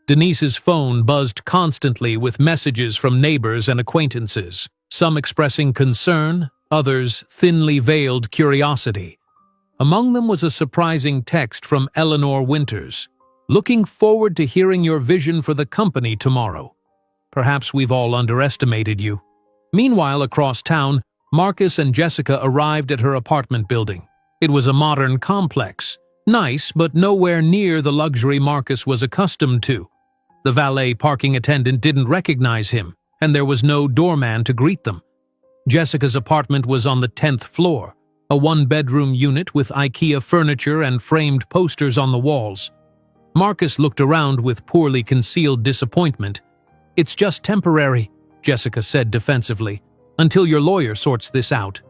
Denise's phone buzzed constantly with messages from neighbors and acquaintances, some expressing concern, others thinly veiled curiosity. Among them was a surprising text from Eleanor Winters. "Looking forward to hearing your vision for the company tomorrow. Perhaps we've all underestimated you." Meanwhile, across town, Marcus and Jessica arrived at her apartment building. It was a modern complex, nice but nowhere near the luxury Marcus was accustomed to. The valet parking attendant didn't recognize him, and there was no doorman to greet them. Jessica's apartment was on the 10th floor, a one-bedroom unit with IKEA furniture and framed posters on the walls. Marcus looked around with poorly concealed disappointment. "It's just temporary," Jessica said defensively, "until your lawyer sorts this out."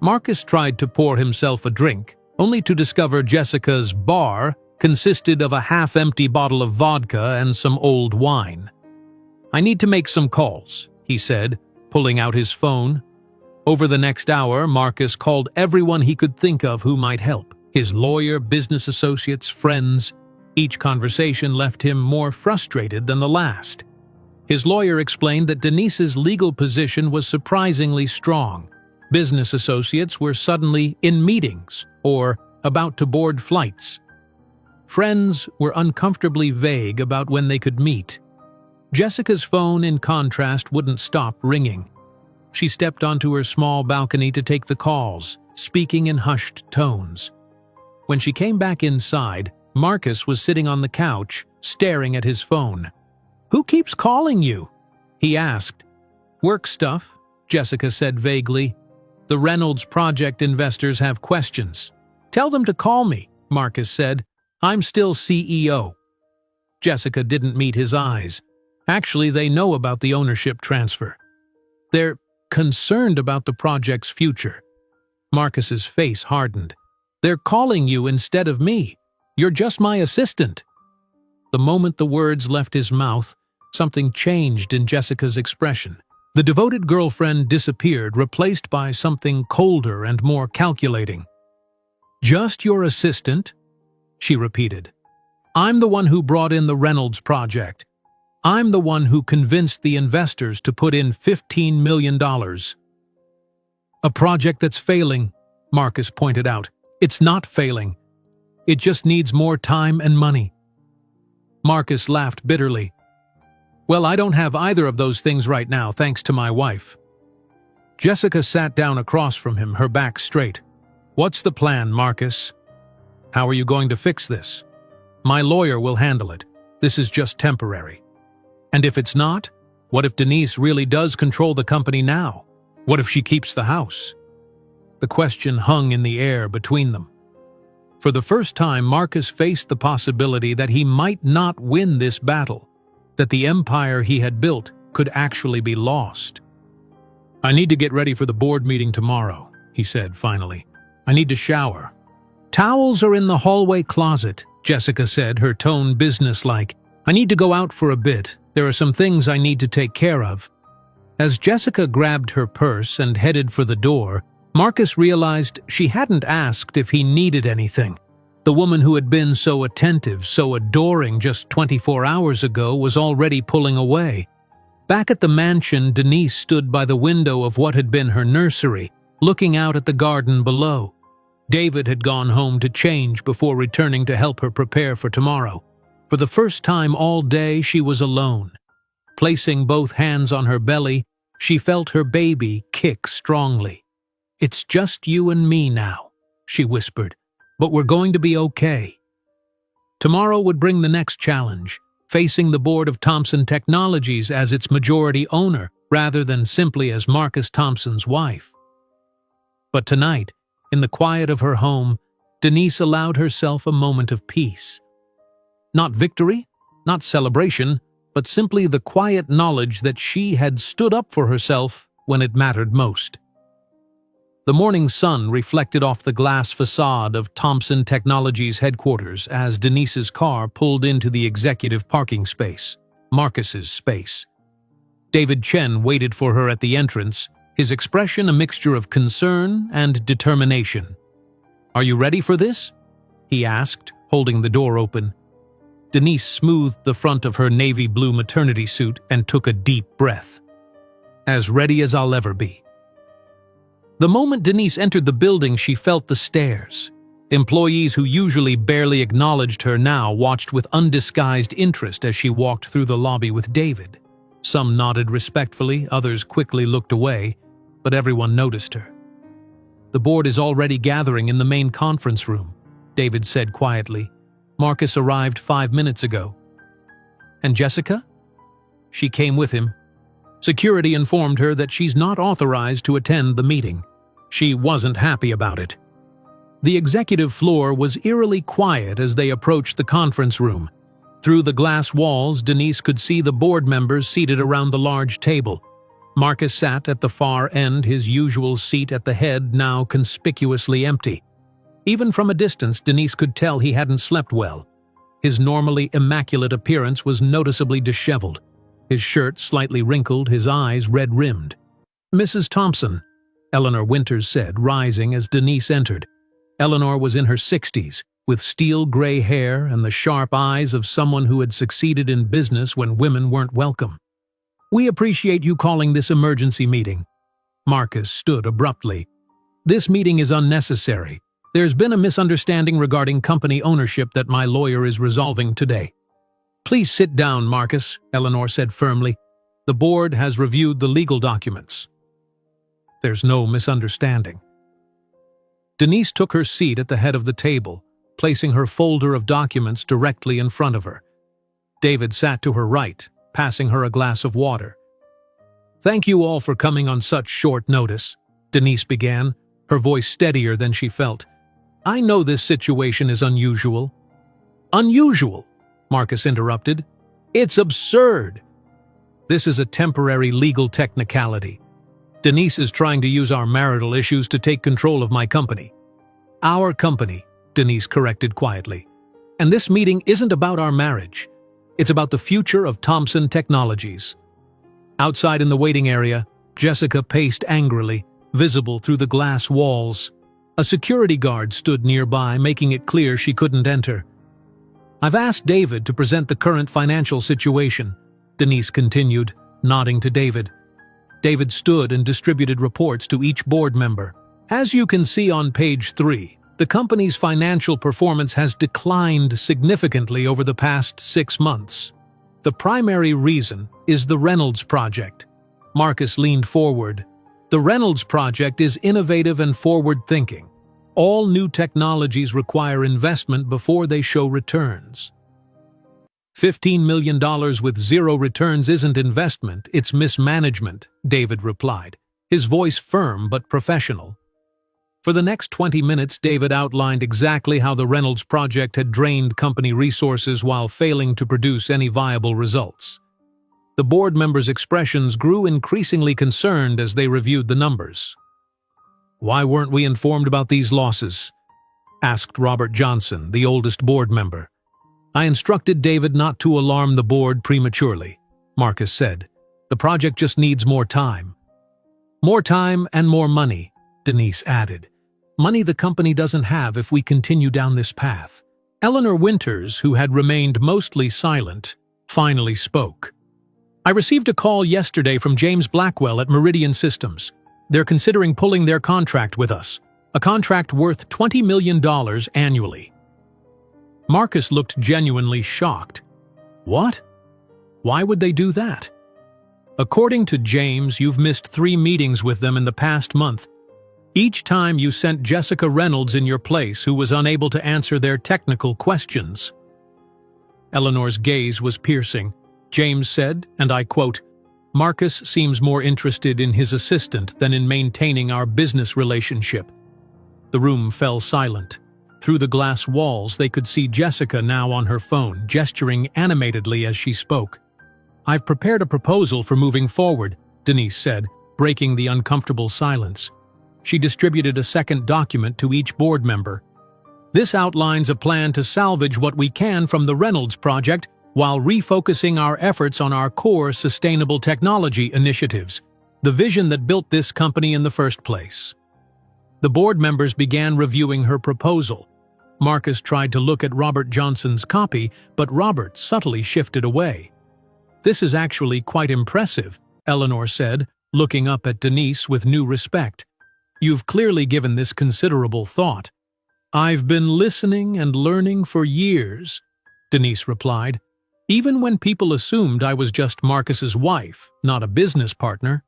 Marcus tried to pour himself a drink, only to discover Jessica's bar consisted of a half-empty bottle of vodka and some old wine. "I need to make some calls," he said, pulling out his phone. Over the next hour, Marcus called everyone he could think of who might help. His lawyer, business associates, friends. Each conversation left him more frustrated than the last. His lawyer explained that Denise's legal position was surprisingly strong. Business associates were suddenly in meetings or about to board flights. Friends were uncomfortably vague about when they could meet. Jessica's phone, in contrast, wouldn't stop ringing. She stepped onto her small balcony to take the calls, speaking in hushed tones. When she came back inside, Marcus was sitting on the couch, staring at his phone. "Who keeps calling you?" he asked. "Work stuff," Jessica said vaguely. "The Reynolds Project investors have questions." "Tell them to call me," Marcus said. "I'm still CEO." Jessica didn't meet his eyes. Actually, they know about the ownership transfer. They're concerned about the project's future. Marcus's face hardened. "They're calling you instead of me. You're just my assistant." The moment the words left his mouth, something changed in Jessica's expression. The devoted girlfriend disappeared, replaced by something colder and more calculating. "Just your assistant?" she repeated. "I'm the one who brought in the Reynolds Project. I'm the one who convinced the investors to put in $15 million. A project that's failing," Marcus pointed out. "It's not failing. It just needs more time and money." Marcus laughed bitterly. "Well, I don't have either of those things right now, thanks to my wife." Jessica sat down across from him, her back straight. "What's the plan, Marcus? How are you going to fix this?" "My lawyer will handle it. This is just temporary." "And if it's not? What if Denise really does control the company now? What if she keeps the house?" The question hung in the air between them. For the first time, Marcus faced the possibility that he might not win this battle, that the empire he had built could actually be lost. "I need to get ready for the board meeting tomorrow," he said finally. "I need to shower." "Towels are in the hallway closet," Jessica said, her tone businesslike. "I need to go out for a bit. There are some things I need to take care of." As Jessica grabbed her purse and headed for the door, Marcus realized she hadn't asked if he needed anything. The woman who had been so attentive, so adoring just 24 hours ago was already pulling away. Back at the mansion, Denise stood by the window of what had been her nursery, looking out at the garden below. David had gone home to change before returning to help her prepare for tomorrow. For the first time all day, she was alone. Placing both hands on her belly, she felt her baby kick strongly. "It's just you and me now," she whispered, "but we're going to be okay." Tomorrow would bring the next challenge, facing the board of Thompson Technologies as its majority owner, rather than simply as Marcus Thompson's wife. But tonight, in the quiet of her home, Denise allowed herself a moment of peace. Not victory, not celebration, but simply the quiet knowledge that she had stood up for herself when it mattered most. The morning sun reflected off the glass facade of Thompson Technologies headquarters as Denise's car pulled into the executive parking space, Marcus's space. David Chen waited for her at the entrance, his expression a mixture of concern and determination. "Are you ready for this?" he asked, holding the door open. Denise smoothed the front of her navy blue maternity suit and took a deep breath. "As ready as I'll ever be." The moment Denise entered the building, she felt the stares. Employees who usually barely acknowledged her now watched with undisguised interest as she walked through the lobby with David. Some nodded respectfully, others quickly looked away, but everyone noticed her. "The board is already gathering in the main conference room," David said quietly. "Marcus arrived 5 minutes ago." And Jessica? She came with him. Security informed her that she's not authorized to attend the meeting. She wasn't happy about it. The executive floor was eerily quiet as they approached the conference room. Through the glass walls, Denise could see the board members seated around the large table. Marcus sat at the far end, his usual seat at the head now conspicuously empty. Even from a distance, Denise could tell he hadn't slept well. His normally immaculate appearance was noticeably disheveled. His shirt slightly wrinkled, his eyes red-rimmed. "Mrs. Thompson," Eleanor Winters said, rising as Denise entered. Eleanor was in her 60s, with steel gray hair and the sharp eyes of someone who had succeeded in business when women weren't welcome. "We appreciate you calling this emergency meeting." Marcus stood abruptly. "This meeting is unnecessary. There's been a misunderstanding regarding company ownership that my lawyer is resolving today." "Please sit down, Marcus," Eleanor said firmly. "The board has reviewed the legal documents." "There's no misunderstanding." Denise took her seat at the head of the table, placing her folder of documents directly in front of her. David sat to her right, passing her a glass of water. "Thank you all for coming on such short notice," Denise began, her voice steadier than she felt. "I know this situation is unusual." "Unusual?" Marcus interrupted. "It's absurd. This is a temporary legal technicality. Denise is trying to use our marital issues to take control of my company." "Our company," Denise corrected quietly. "And this meeting isn't about our marriage. It's about the future of Thompson Technologies." Outside in the waiting area, Jessica paced angrily, visible through the glass walls. A security guard stood nearby, making it clear she couldn't enter. "I've asked David to present the current financial situation," Denise continued, nodding to David. David stood and distributed reports to each board member. "As you can see on page 3, the company's financial performance has declined significantly over the past 6 months. The primary reason is the Reynolds Project." Marcus leaned forward. "The Reynolds Project is innovative and forward-thinking. All new technologies require investment before they show returns." $15 million with zero returns isn't investment, it's mismanagement, David replied, his voice firm but professional. For the next 20 minutes, David outlined exactly how the Reynolds Project had drained company resources while failing to produce any viable results. The board members' expressions grew increasingly concerned as they reviewed the numbers. "Why weren't we informed about these losses?" asked Robert Johnson, the oldest board member. "I instructed David not to alarm the board prematurely," Marcus said. "The project just needs more time." "More time and more money," Denise added. "Money the company doesn't have if we continue down this path." Eleanor Winters, who had remained mostly silent, finally spoke. "I received a call yesterday from James Blackwell at Meridian Systems. They're considering pulling their contract with us, a contract worth $20 million annually." Marcus looked genuinely shocked. "What? Why would they do that?" "According to James, you've missed 3 meetings with them in the past month. Each time you sent Jessica Reynolds in your place, who was unable to answer their technical questions." Eleanor's gaze was piercing. James said, and I quote, "Marcus seems more interested in his assistant than in maintaining our business relationship." The room fell silent. Through the glass walls, they could see Jessica now on her phone, gesturing animatedly as she spoke. "I've prepared a proposal for moving forward," Denise said, breaking the uncomfortable silence. She distributed a second document to each board member. "This outlines a plan to salvage what we can from the Reynolds Project while refocusing our efforts on our core sustainable technology initiatives, the vision that built this company in the first place." The board members began reviewing her proposal. Marcus tried to look at Robert Johnson's copy, but Robert subtly shifted away. "This is actually quite impressive," Eleanor said, looking up at Denise with new respect. "You've clearly given this considerable thought." "I've been listening and learning for years," Denise replied, "even when people assumed I was just Marcus's wife, not a business partner."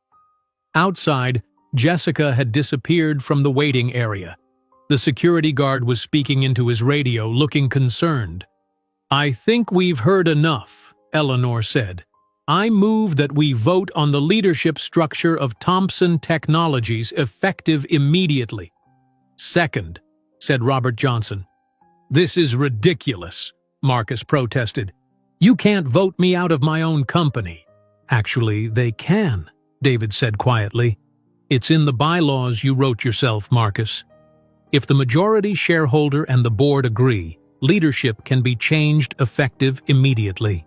Outside, Jessica had disappeared from the waiting area. The security guard was speaking into his radio, looking concerned. "I think we've heard enough," Eleanor said. "I move that we vote on the leadership structure of Thompson Technologies effective immediately." "Second," said Robert Johnson. "This is ridiculous," Marcus protested. "You can't vote me out of my own company." "Actually, they can," David said quietly. "It's in the bylaws you wrote yourself, Marcus. If the majority shareholder and the board agree, leadership can be changed effective immediately."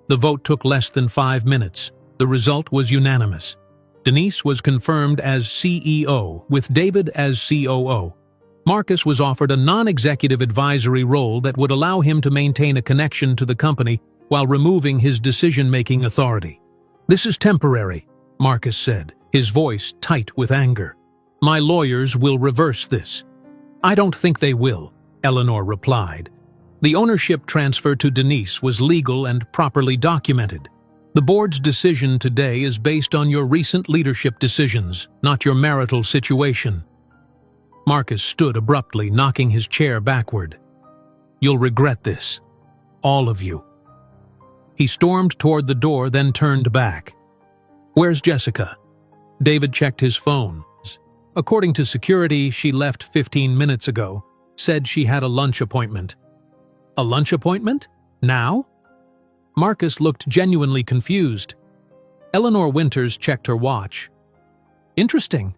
The vote took less than 5 minutes. The result was unanimous. Denise was confirmed as CEO, with David as COO. Marcus was offered a non-executive advisory role that would allow him to maintain a connection to the company while removing his decision-making authority. "This is temporary," Marcus said, his voice tight with anger. "My lawyers will reverse this." "I don't think they will," Eleanor replied. "The ownership transfer to Denise was legal and properly documented. The board's decision today is based on your recent leadership decisions, not your marital situation." Marcus stood abruptly, knocking his chair backward. "You'll regret this. All of you." He stormed toward the door, then turned back. "Where's Jessica?" David checked his phone. According to security, she left 15 minutes ago, said she had a lunch appointment. "A lunch appointment? Now?" Marcus looked genuinely confused. Eleanor Winters checked her watch. "Interesting.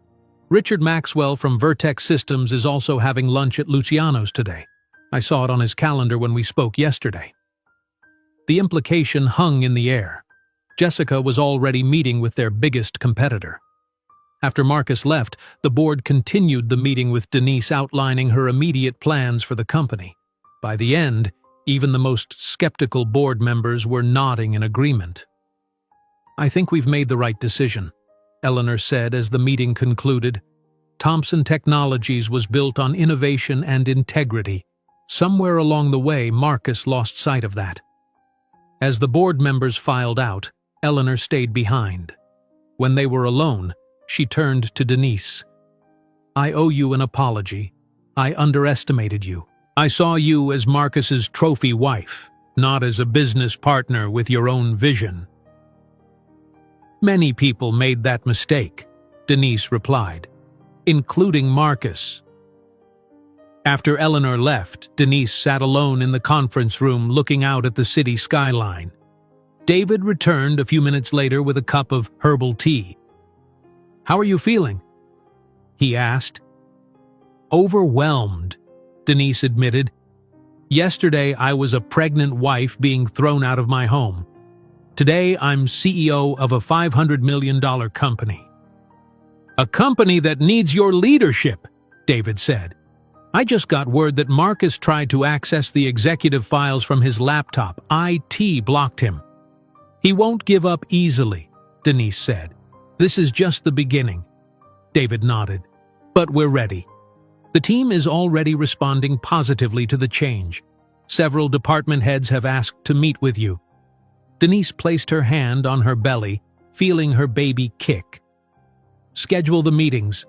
Richard Maxwell from Vertex Systems is also having lunch at Luciano's today. I saw it on his calendar when we spoke yesterday." The implication hung in the air. Jessica was already meeting with their biggest competitor. After Marcus left, the board continued the meeting with Denise, outlining her immediate plans for the company. By the end, even the most skeptical board members were nodding in agreement. "I think we've made the right decision," Eleanor said as the meeting concluded. "Thompson Technologies was built on innovation and integrity. Somewhere along the way, Marcus lost sight of that." As the board members filed out, Eleanor stayed behind. When they were alone, she turned to Denise. "I owe you an apology. I underestimated you. I saw you as Marcus's trophy wife, not as a business partner with your own vision." "Many people made that mistake," Denise replied, "including Marcus." After Eleanor left, Denise sat alone in the conference room looking out at the city skyline. David returned a few minutes later with a cup of herbal tea. "How are you feeling?" he asked. "Overwhelmed," Denise admitted. "Yesterday I was a pregnant wife being thrown out of my home. Today I'm CEO of a $500 million company." "A company that needs your leadership," David said. "I just got word that Marcus tried to access the executive files from his laptop. IT blocked him." "He won't give up easily," Denise said. "This is just the beginning." David nodded. "But we're ready. The team is already responding positively to the change. Several department heads have asked to meet with you." Denise placed her hand on her belly, feeling her baby kick. "Schedule the meetings.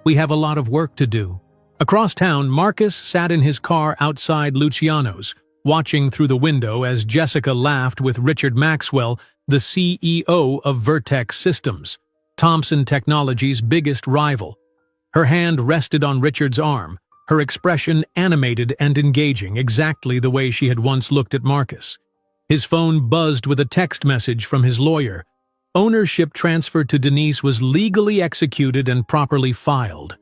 We have a lot of work to do." Across town, Marcus sat in his car outside Luciano's, watching through the window as Jessica laughed with Richard Maxwell, the CEO of Vertex Systems, Thompson Technologies' biggest rival. Her hand rested on Richard's arm, her expression animated and engaging, exactly the way she had once looked at Marcus. His phone buzzed with a text message from his lawyer. Ownership transfer to Denise was legally executed and properly filed.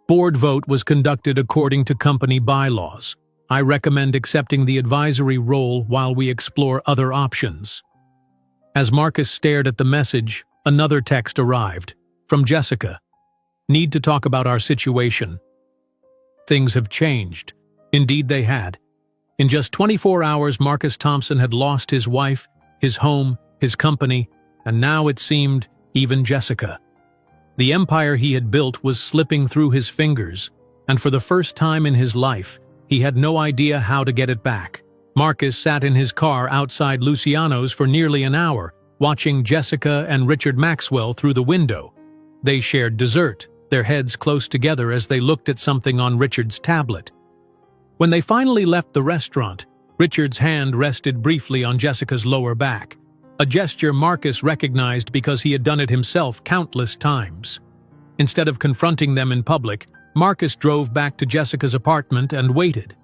Board vote was conducted according to company bylaws. I recommend accepting the advisory role while we explore other options. As Marcus stared at the message, another text arrived, from Jessica. "Need to talk about our situation." Things have changed. Indeed they had. In just 24 hours, Marcus Thompson had lost his wife, his home, his company, and now it seemed even Jessica. The empire he had built was slipping through his fingers, and for the first time in his life, he had no idea how to get it back. Marcus sat in his car outside Luciano's for nearly an hour, watching Jessica and Richard Maxwell through the window. They shared dessert, their heads close together as they looked at something on Richard's tablet. When they finally left the restaurant, Richard's hand rested briefly on Jessica's lower back, a gesture Marcus recognized because he had done it himself countless times. Instead of confronting them in public, Marcus drove back to Jessica's apartment and waited.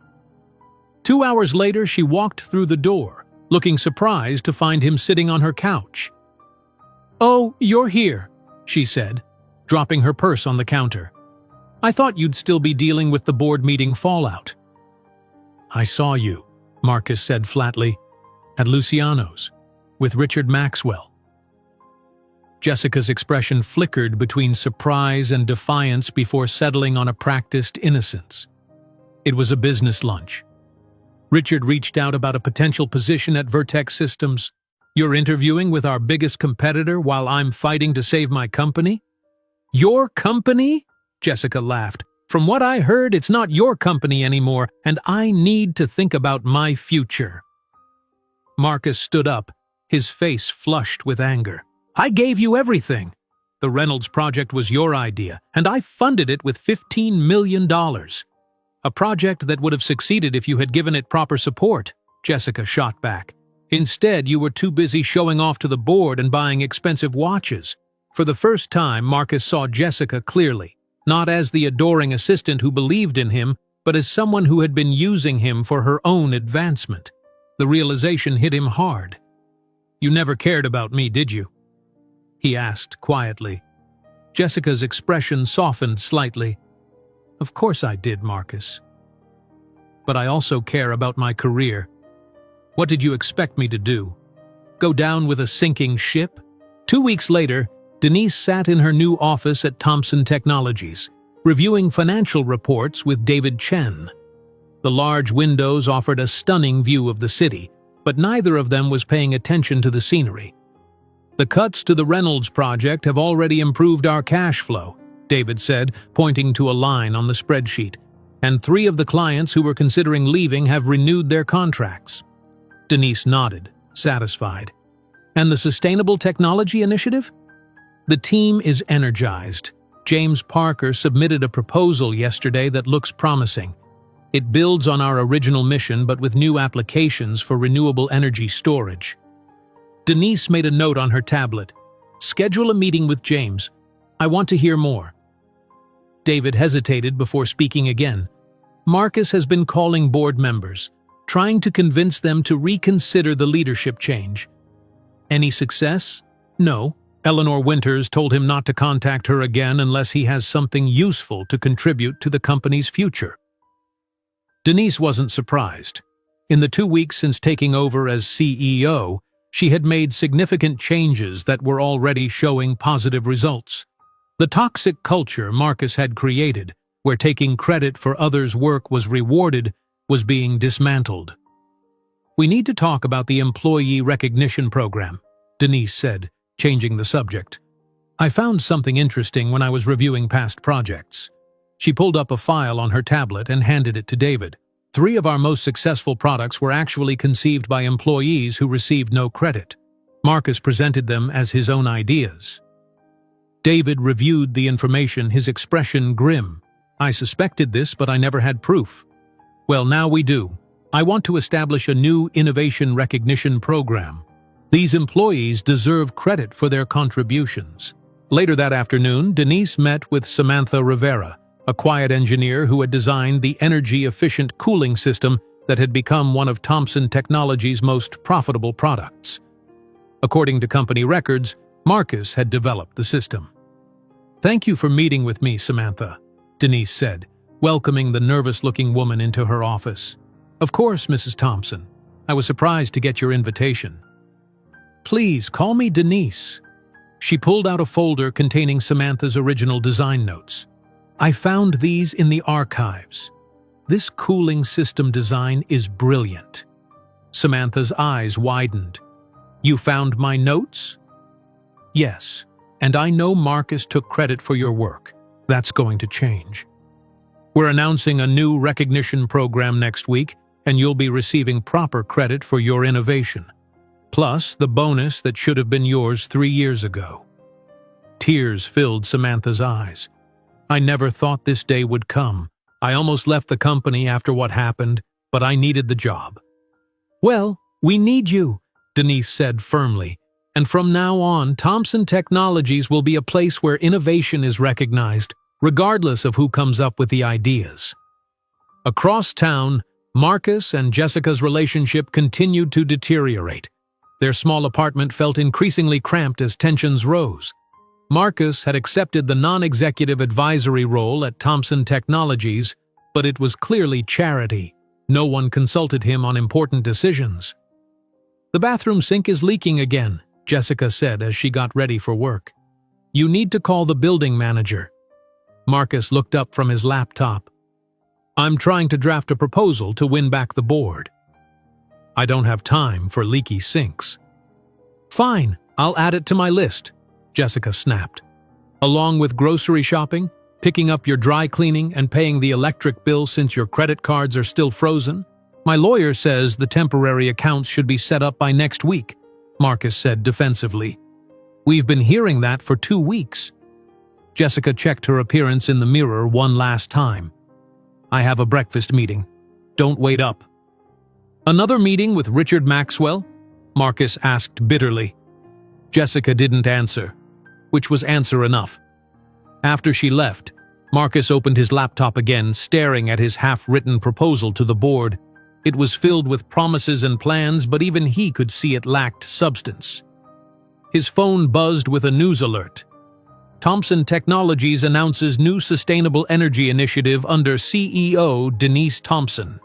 2 hours later, she walked through the door, looking surprised to find him sitting on her couch. "Oh, you're here," she said, dropping her purse on the counter. "I thought you'd still be dealing with the board meeting fallout." "I saw you," Marcus said flatly, "at Luciano's, with Richard Maxwell." Jessica's expression flickered between surprise and defiance before settling on a practiced innocence. It was a business lunch. Richard reached out about a potential position at Vertex Systems. "You're interviewing with our biggest competitor while I'm fighting to save my company?" "Your company?" Jessica laughed. "From what I heard, it's not your company anymore, and I need to think about my future." Marcus stood up, his face flushed with anger. "I gave you everything. The Reynolds project was your idea, and I funded it with $15 million. A project that would have succeeded if you had given it proper support," Jessica shot back. "Instead, you were too busy showing off to the board and buying expensive watches." For the first time, Marcus saw Jessica clearly, not as the adoring assistant who believed in him, but as someone who had been using him for her own advancement. The realization hit him hard. "You never cared about me, did you?" he asked quietly. Jessica's expression softened slightly. "Of course I did, Marcus. But I also care about my career. What did you expect me to do? Go down with a sinking ship?" 2 weeks later, Denise sat in her new office at Thomson Technologies, reviewing financial reports with David Chen. The large windows offered a stunning view of the city, but neither of them was paying attention to the scenery. "The cuts to the Reynolds project have already improved our cash flow," David said, pointing to a line on the spreadsheet, "and 3 of the clients who were considering leaving have renewed their contracts." Denise nodded, satisfied. "And the Sustainable Technology Initiative?" "The team is energized. James Parker submitted a proposal yesterday that looks promising. It builds on our original mission but with new applications for renewable energy storage." Denise made a note on her tablet. "Schedule a meeting with James. I want to hear more." David hesitated before speaking again. "Marcus has been calling board members, trying to convince them to reconsider the leadership change." "Any success?" "No. Eleanor Winters told him not to contact her again unless he has something useful to contribute to the company's future." Denise wasn't surprised. In the 2 weeks since taking over as CEO, she had made significant changes that were already showing positive results. The toxic culture Marcus had created, where taking credit for others' work was rewarded, was being dismantled. "We need to talk about the employee recognition program," Denise said, changing the subject. "I found something interesting when I was reviewing past projects." She pulled up a file on her tablet and handed it to David. 3 of our most successful products were actually conceived by employees who received no credit. Marcus presented them as his own ideas. David reviewed the information, his expression grim. "I suspected this, but I never had proof." "Well, now we do. I want to establish a new innovation recognition program. These employees deserve credit for their contributions." Later that afternoon, Denise met with Samantha Rivera, a quiet engineer who had designed the energy-efficient cooling system that had become one of Thomson Technologies' most profitable products. According to company records, Marcus had developed the system. "Thank you for meeting with me, Samantha," Denise said, welcoming the nervous-looking woman into her office. "Of course, Mrs. Thompson. I was surprised to get your invitation." "Please, call me Denise." She pulled out a folder containing Samantha's original design notes. "I found these in the archives. This cooling system design is brilliant." Samantha's eyes widened. "You found my notes?" "Yes, and I know Marcus took credit for your work. That's going to change. We're announcing a new recognition program next week, and you'll be receiving proper credit for your innovation. Plus the bonus that should have been yours 3 years ago." Tears filled Samantha's eyes. "I never thought this day would come. I almost left the company after what happened, but I needed the job. Well, we need you, Denise said firmly. And from now on, Thompson Technologies will be a place where innovation is recognized, regardless of who comes up with the ideas. Across town, Marcus and Jessica's relationship continued to deteriorate. Their small apartment felt increasingly cramped as tensions rose. Marcus had accepted the non-executive advisory role at Thompson Technologies, but it was clearly charity. No one consulted him on important decisions. "The bathroom sink is leaking again," Jessica said as she got ready for work. "You need to call the building manager." Marcus looked up from his laptop. "I'm trying to draft a proposal to win back the board." "I don't have time for leaky sinks." "Fine, I'll add it to my list," Jessica snapped. "Along with grocery shopping, picking up your dry cleaning, and paying the electric bill since your credit cards are still frozen? My lawyer says the temporary accounts should be set up by next week," Marcus said defensively. "We've been hearing that for 2 weeks." Jessica checked her appearance in the mirror one last time. "I have a breakfast meeting. Don't wait up." "Another meeting with Richard Maxwell?" Marcus asked bitterly. Jessica didn't answer, which was answer enough. After she left, Marcus opened his laptop again, staring at his half-written proposal to the board. It was filled with promises and plans, but even he could see it lacked substance. His phone buzzed with a news alert. Thompson Technologies announces new sustainable energy initiative under CEO Denise Thompson.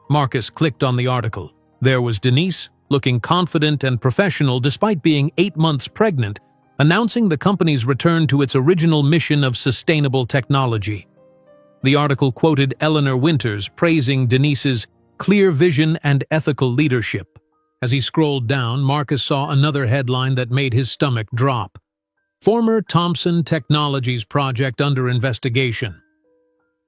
Marcus clicked on the article. There was Denise, looking confident and professional despite being 8 months pregnant, announcing the company's return to its original mission of sustainable technology. The article quoted Eleanor Winters praising Denise's clear vision and ethical leadership. As he scrolled down, Marcus saw another headline that made his stomach drop. Former Thompson Technologies project under investigation.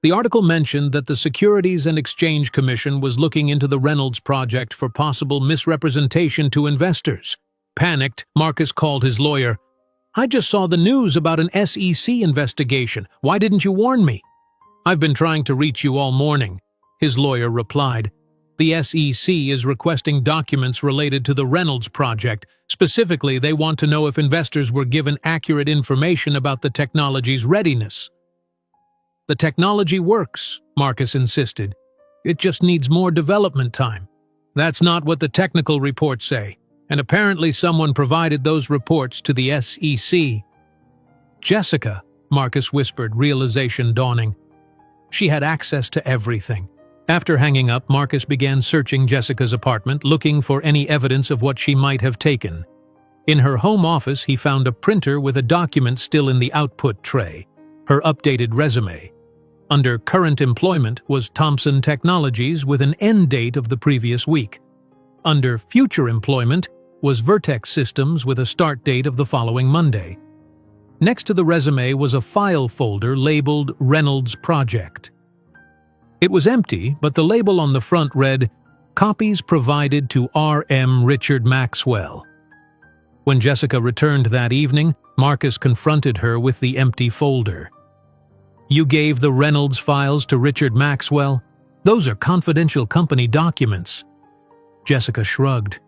The article mentioned that the Securities and Exchange Commission was looking into the Reynolds project for possible misrepresentation to investors. Panicked, Marcus called his lawyer. "I just saw the news about an SEC investigation. Why didn't you warn me?" "I've been trying to reach you all morning," his lawyer replied. "The SEC is requesting documents related to the Reynolds project. Specifically, they want to know if investors were given accurate information about the technology's readiness." "The technology works," Marcus insisted. "It just needs more development time." "That's not what the technical reports say, and apparently someone provided those reports to the SEC. "Jessica," Marcus whispered, realization dawning. She had access to everything. After hanging up, Marcus began searching Jessica's apartment, looking for any evidence of what she might have taken. In her home office, he found a printer with a document still in the output tray, her updated resume. Under current employment was Thompson Technologies with an end date of the previous week. Under future employment was Vertex Systems with a start date of the following Monday. Next to the resume was a file folder labeled Reynolds Project. It was empty, but the label on the front read, "Copies provided to R.M. Richard Maxwell." When Jessica returned that evening, Marcus confronted her with the empty folder. "You gave the Reynolds files to Richard Maxwell? Those are confidential company documents." Jessica shrugged.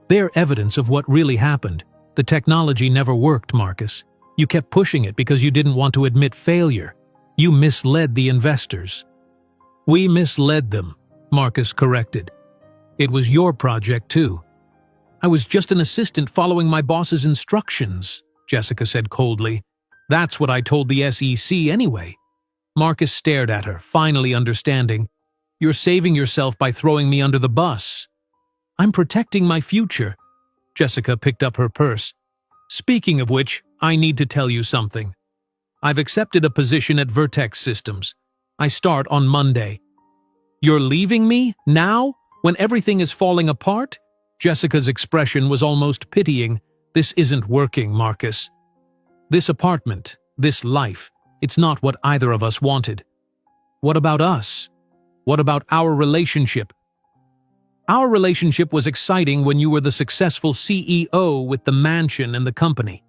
"They're evidence of what really happened. The technology never worked, Marcus. You kept pushing it because you didn't want to admit failure. You misled the investors." "We misled them," Marcus corrected. "It was your project, too." "I was just an assistant following my boss's instructions," Jessica said coldly. "That's what I told the SEC anyway." Marcus stared at her, finally understanding. "You're saving yourself by throwing me under the bus." "I'm protecting my future." Jessica picked up her purse. "Speaking of which, I need to tell you something. I've accepted a position at Vertex Systems. I start on Monday." "You're leaving me? Now? When everything is falling apart?" Jessica's expression was almost pitying. "This isn't working, Marcus. This apartment, this life, it's not what either of us wanted. What about us? What about our relationship? Our relationship was exciting when you were the successful CEO with the mansion and the company."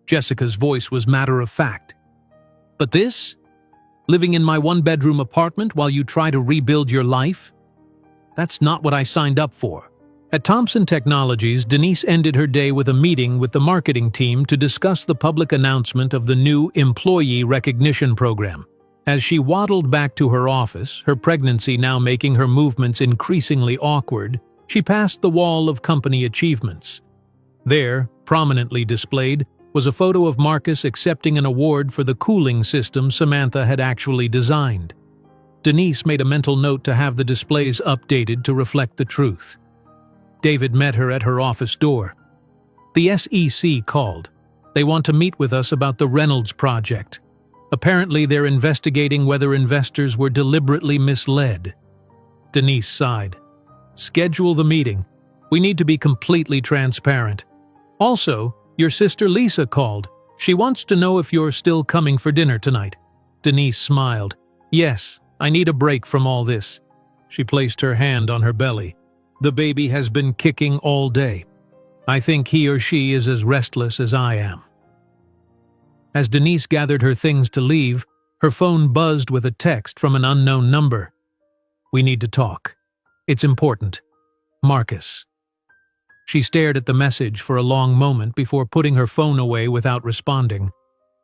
Jessica's voice was matter-of-fact. "But this? Living in my one-bedroom apartment while you try to rebuild your life?" That's not what I signed up for. At Thomson Technologies, Denise ended her day with a meeting with the marketing team to discuss the public announcement of the new Employee Recognition Program. As she waddled back to her office, her pregnancy now making her movements increasingly awkward, she passed the wall of company achievements. There, prominently displayed, was a photo of Marcus accepting an award for the cooling system Samantha had actually designed. Denise made a mental note to have the displays updated to reflect the truth. David met her at her office door. The SEC called. They want to meet with us about the Reynolds project. Apparently, they're investigating whether investors were deliberately misled. Denise sighed. Schedule the meeting. We need to be completely transparent. Also, your sister Lisa called. She wants to know if you're still coming for dinner tonight. Denise smiled. Yes, I need a break from all this. She placed her hand on her belly. The baby has been kicking all day. I think he or she is as restless as I am. As Denise gathered her things to leave, her phone buzzed with a text from an unknown number. We need to talk. It's important. Marcus. She stared at the message for a long moment before putting her phone away without responding.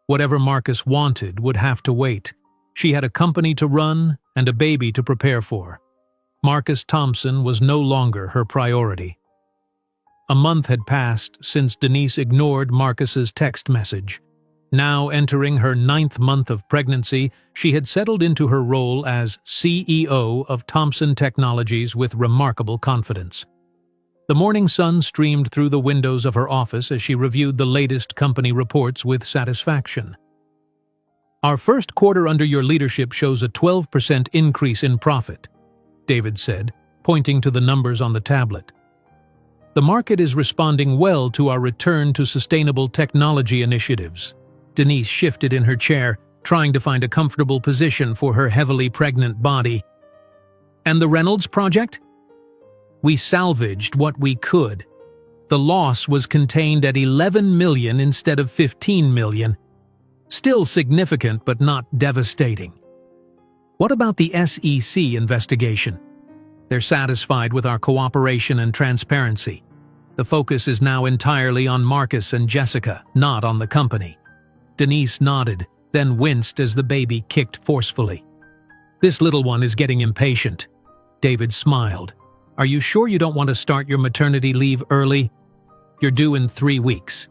Whatever Marcus wanted would have to wait. She had a company to run and a baby to prepare for. Marcus Thompson was no longer her priority. A month had passed since Denise ignored Marcus's text message. Now entering her 9th month of pregnancy, she had settled into her role as CEO of Thomson Technologies with remarkable confidence. The morning sun streamed through the windows of her office as she reviewed the latest company reports with satisfaction. Our first quarter under your leadership shows a 12% increase in profit, David said, pointing to the numbers on the tablet. The market is responding well to our return to sustainable technology initiatives. Denise shifted in her chair, trying to find a comfortable position for her heavily pregnant body. And the Reynolds project? We salvaged what we could. The loss was contained at 11 million instead of 15 million. Still significant, but not devastating. What about the SEC investigation? They're satisfied with our cooperation and transparency. The focus is now entirely on Marcus and Jessica, not on the company. Denise nodded, then winced as the baby kicked forcefully. This little one is getting impatient. David smiled. Are you sure you don't want to start your maternity leave early? You're due in 3 weeks.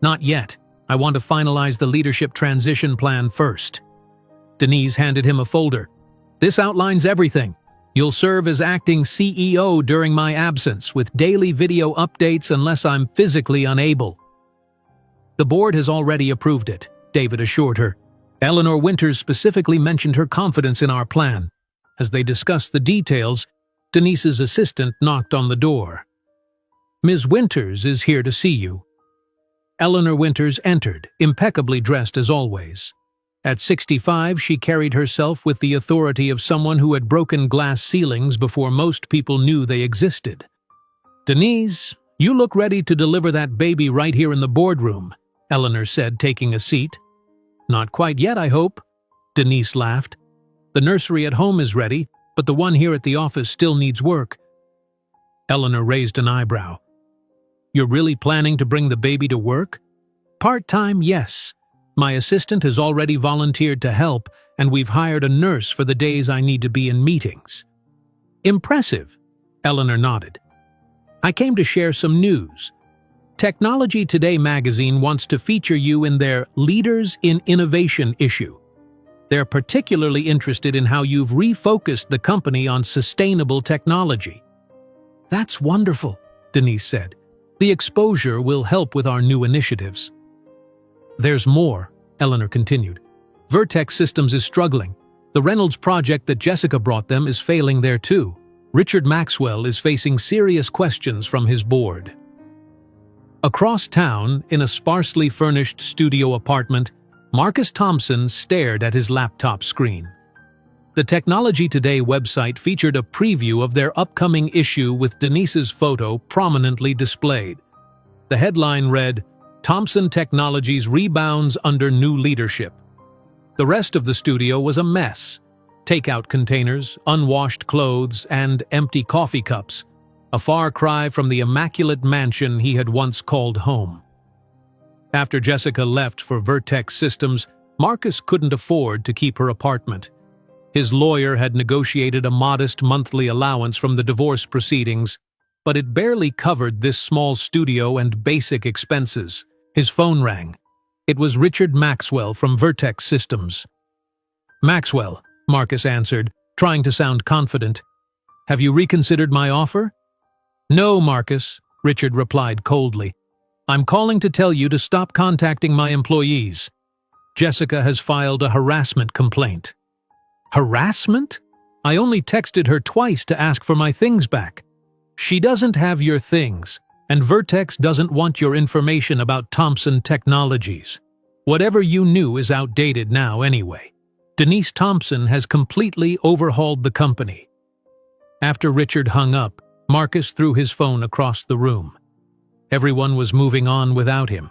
Not yet. I want to finalize the leadership transition plan first. Denise handed him a folder. This outlines everything. You'll serve as acting CEO during my absence, with daily video updates unless I'm physically unable. The board has already approved it, David assured her. Eleanor Winters specifically mentioned her confidence in our plan. As they discussed the details, Denise's assistant knocked on the door. Ms. Winters is here to see you. Eleanor Winters entered, impeccably dressed as always. At 65, she carried herself with the authority of someone who had broken glass ceilings before most people knew they existed. Denise, you look ready to deliver that baby right here in the boardroom, Eleanor said, taking a seat. Not quite yet, I hope. Denise laughed. The nursery at home is ready, but the one here at the office still needs work. Eleanor raised an eyebrow. You're really planning to bring the baby to work? Part-time, yes. My assistant has already volunteered to help, and we've hired a nurse for the days I need to be in meetings. Impressive, Eleanor nodded. I came to share some news. Technology Today magazine wants to feature you in their Leaders in Innovation issue. They're particularly interested in how you've refocused the company on sustainable technology. That's wonderful, Denise said. The exposure will help with our new initiatives. There's more, Eleanor continued. Vertex Systems is struggling. The Reynolds project that Jessica brought them is failing there too. Richard Maxwell is facing serious questions from his board. Across town, in a sparsely furnished studio apartment, Marcus Thompson stared at his laptop screen. The Technology Today website featured a preview of their upcoming issue with Denise's photo prominently displayed. The headline read, Thomson Technologies rebounds under new leadership. The rest of the studio was a mess. takeout containers, unwashed clothes, and empty coffee cups, a far cry from the immaculate mansion he had once called home. After Jessica left for Vertex Systems, Marcus couldn't afford to keep her apartment. His lawyer had negotiated a modest monthly allowance from the divorce proceedings, but it barely covered this small studio and basic expenses. His phone rang. It was Richard Maxwell from Vertex Systems. "Maxwell," Marcus answered, trying to sound confident. "Have you reconsidered my offer?" "No, Marcus," Richard replied coldly. "I'm calling to tell you to stop contacting my employees. Jessica has filed a harassment complaint." "Harassment? I only texted her twice to ask for my things back." "She doesn't have your things, and Vertex doesn't want your information about Thompson Technologies. Whatever you knew is outdated now anyway. Denise Thompson has completely overhauled the company." After Richard hung up, Marcus threw his phone across the room. Everyone was moving on without him.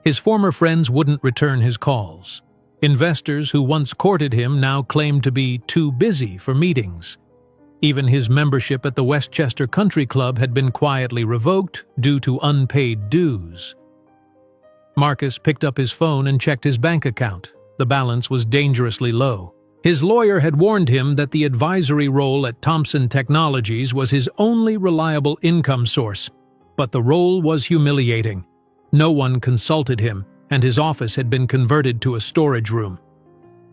His former friends wouldn't return his calls. Investors who once courted him now claimed to be too busy for meetings. Even his membership at the Westchester Country Club had been quietly revoked due to unpaid dues. Marcus picked up his phone and checked his bank account. The balance was dangerously low. His lawyer had warned him that the advisory role at Thompson Technologies was his only reliable income source, but the role was humiliating. No one consulted him, and his office had been converted to a storage room.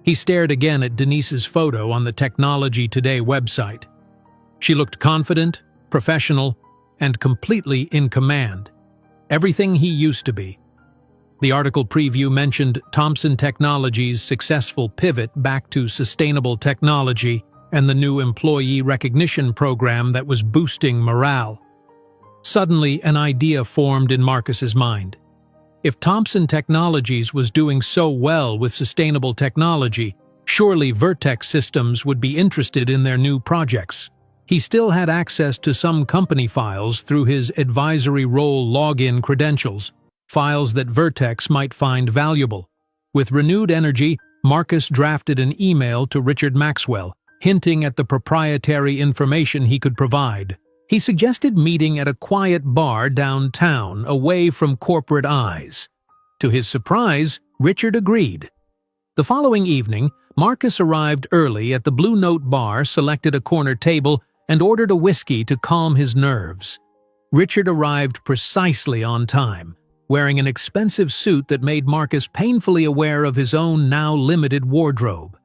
He stared again at Denise's photo on the Technology Today website. She looked confident, professional, and completely in command. Everything he used to be. The article preview mentioned Thompson Technologies' successful pivot back to sustainable technology and the new employee recognition program that was boosting morale. Suddenly, an idea formed in Marcus's mind. If Thompson Technologies was doing so well with sustainable technology, surely Vertex Systems would be interested in their new projects. He still had access to some company files through his advisory role login credentials, files that Vertex might find valuable. With renewed energy, Marcus drafted an email to Richard Maxwell, hinting at the proprietary information he could provide. He suggested meeting at a quiet bar downtown, away from corporate eyes. To his surprise, Richard agreed. The following evening, Marcus arrived early at the Blue Note bar, selected a corner table, and ordered a whiskey to calm his nerves. Richard arrived precisely on time, wearing an expensive suit that made Marcus painfully aware of his own now limited wardrobe.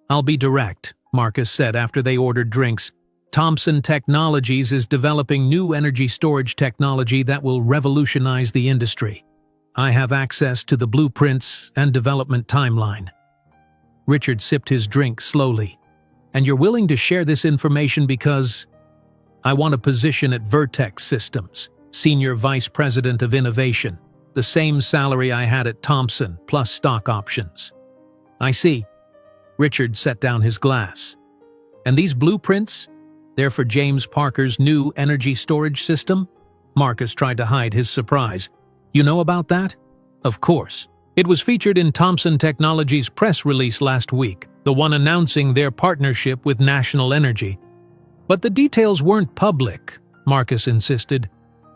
"I'll be direct," Marcus said after they ordered drinks. "Thompson Technologies is developing new energy storage technology that will revolutionize the industry. I have access to the blueprints and development timeline." Richard sipped his drink slowly. "And you're willing to share this information because I want a position at Vertex Systems, Senior Vice President of Innovation, the same salary I had at Thompson, plus stock options." "I see." Richard set down his glass. "And these blueprints? They're for James Parker's new energy storage system?" Marcus tried to hide his surprise. "You know about that?" "Of course. It was featured in Thompson Technologies' press release last week, the one announcing their partnership with National Energy." "But the details weren't public," Marcus insisted.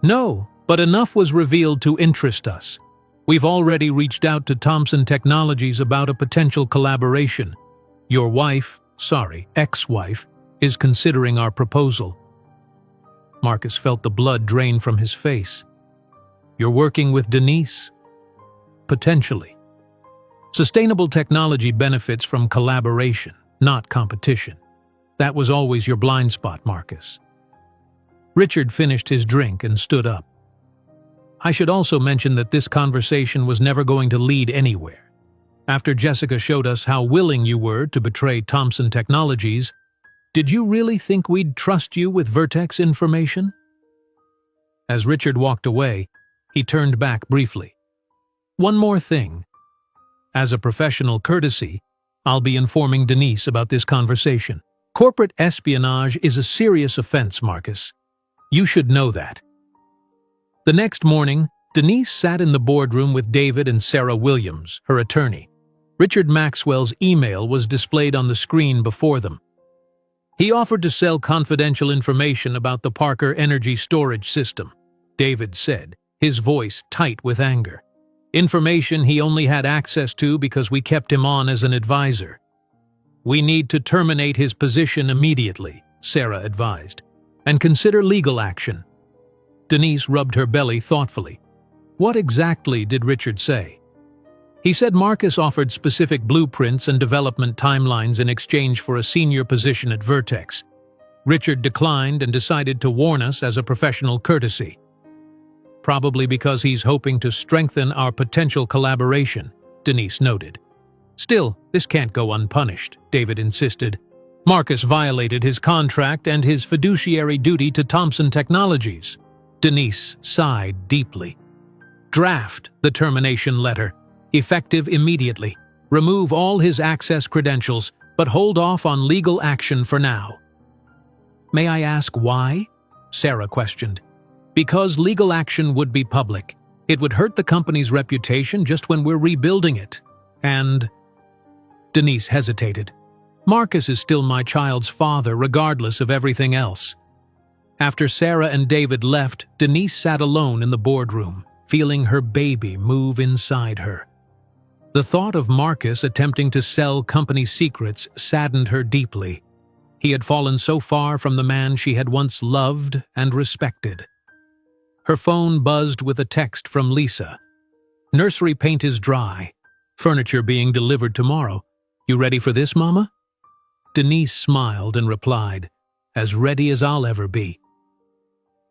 "No, but enough was revealed to interest us. We've already reached out to Thompson Technologies about a potential collaboration. Your ex-wife, is considering our proposal." Marcus felt the blood drain from his face. "You're working with Denise?" "Potentially. Sustainable technology benefits from collaboration, not competition. That was always your blind spot, Marcus." Richard finished his drink and stood up. "I should also mention that this conversation was never going to lead anywhere. After Jessica showed us how willing you were to betray Thompson Technologies, did you really think we'd trust you with Vertex information?" As Richard walked away, he turned back briefly. "One more thing. As a professional courtesy, I'll be informing Denise about this conversation. Corporate espionage is a serious offense, Marcus. You should know that." The next morning, Denise sat in the boardroom with David and Sarah Williams, her attorney. Richard Maxwell's email was displayed on the screen before them. He offered to sell confidential information about the Parker energy storage system, David said, his voice tight with anger. Information he only had access to because we kept him on as an advisor. We need to terminate his position immediately, Sarah advised, and consider legal action. Denise rubbed her belly thoughtfully. What exactly did Richard say? He said Marcus offered specific blueprints and development timelines in exchange for a senior position at Vertex. Richard declined and decided to warn us as a professional courtesy. Probably because he's hoping to strengthen our potential collaboration, Denise noted. Still, this can't go unpunished, David insisted. Marcus violated his contract and his fiduciary duty to Thomson Technologies. Denise sighed deeply. Draft the termination letter. Effective immediately. Remove all his access credentials, but hold off on legal action for now. May I ask why? Sarah questioned. Because legal action would be public. It would hurt the company's reputation just when we're rebuilding it. And… Denise hesitated. Marcus is still my child's father, regardless of everything else. After Sarah and David left, Denise sat alone in the boardroom, feeling her baby move inside her. The thought of Marcus attempting to sell company secrets saddened her deeply. He had fallen so far from the man she had once loved and respected. Her phone buzzed with a text from Lisa. Nursery paint is dry. Furniture being delivered tomorrow. You ready for this, Mama? Denise smiled and replied, as ready as I'll ever be.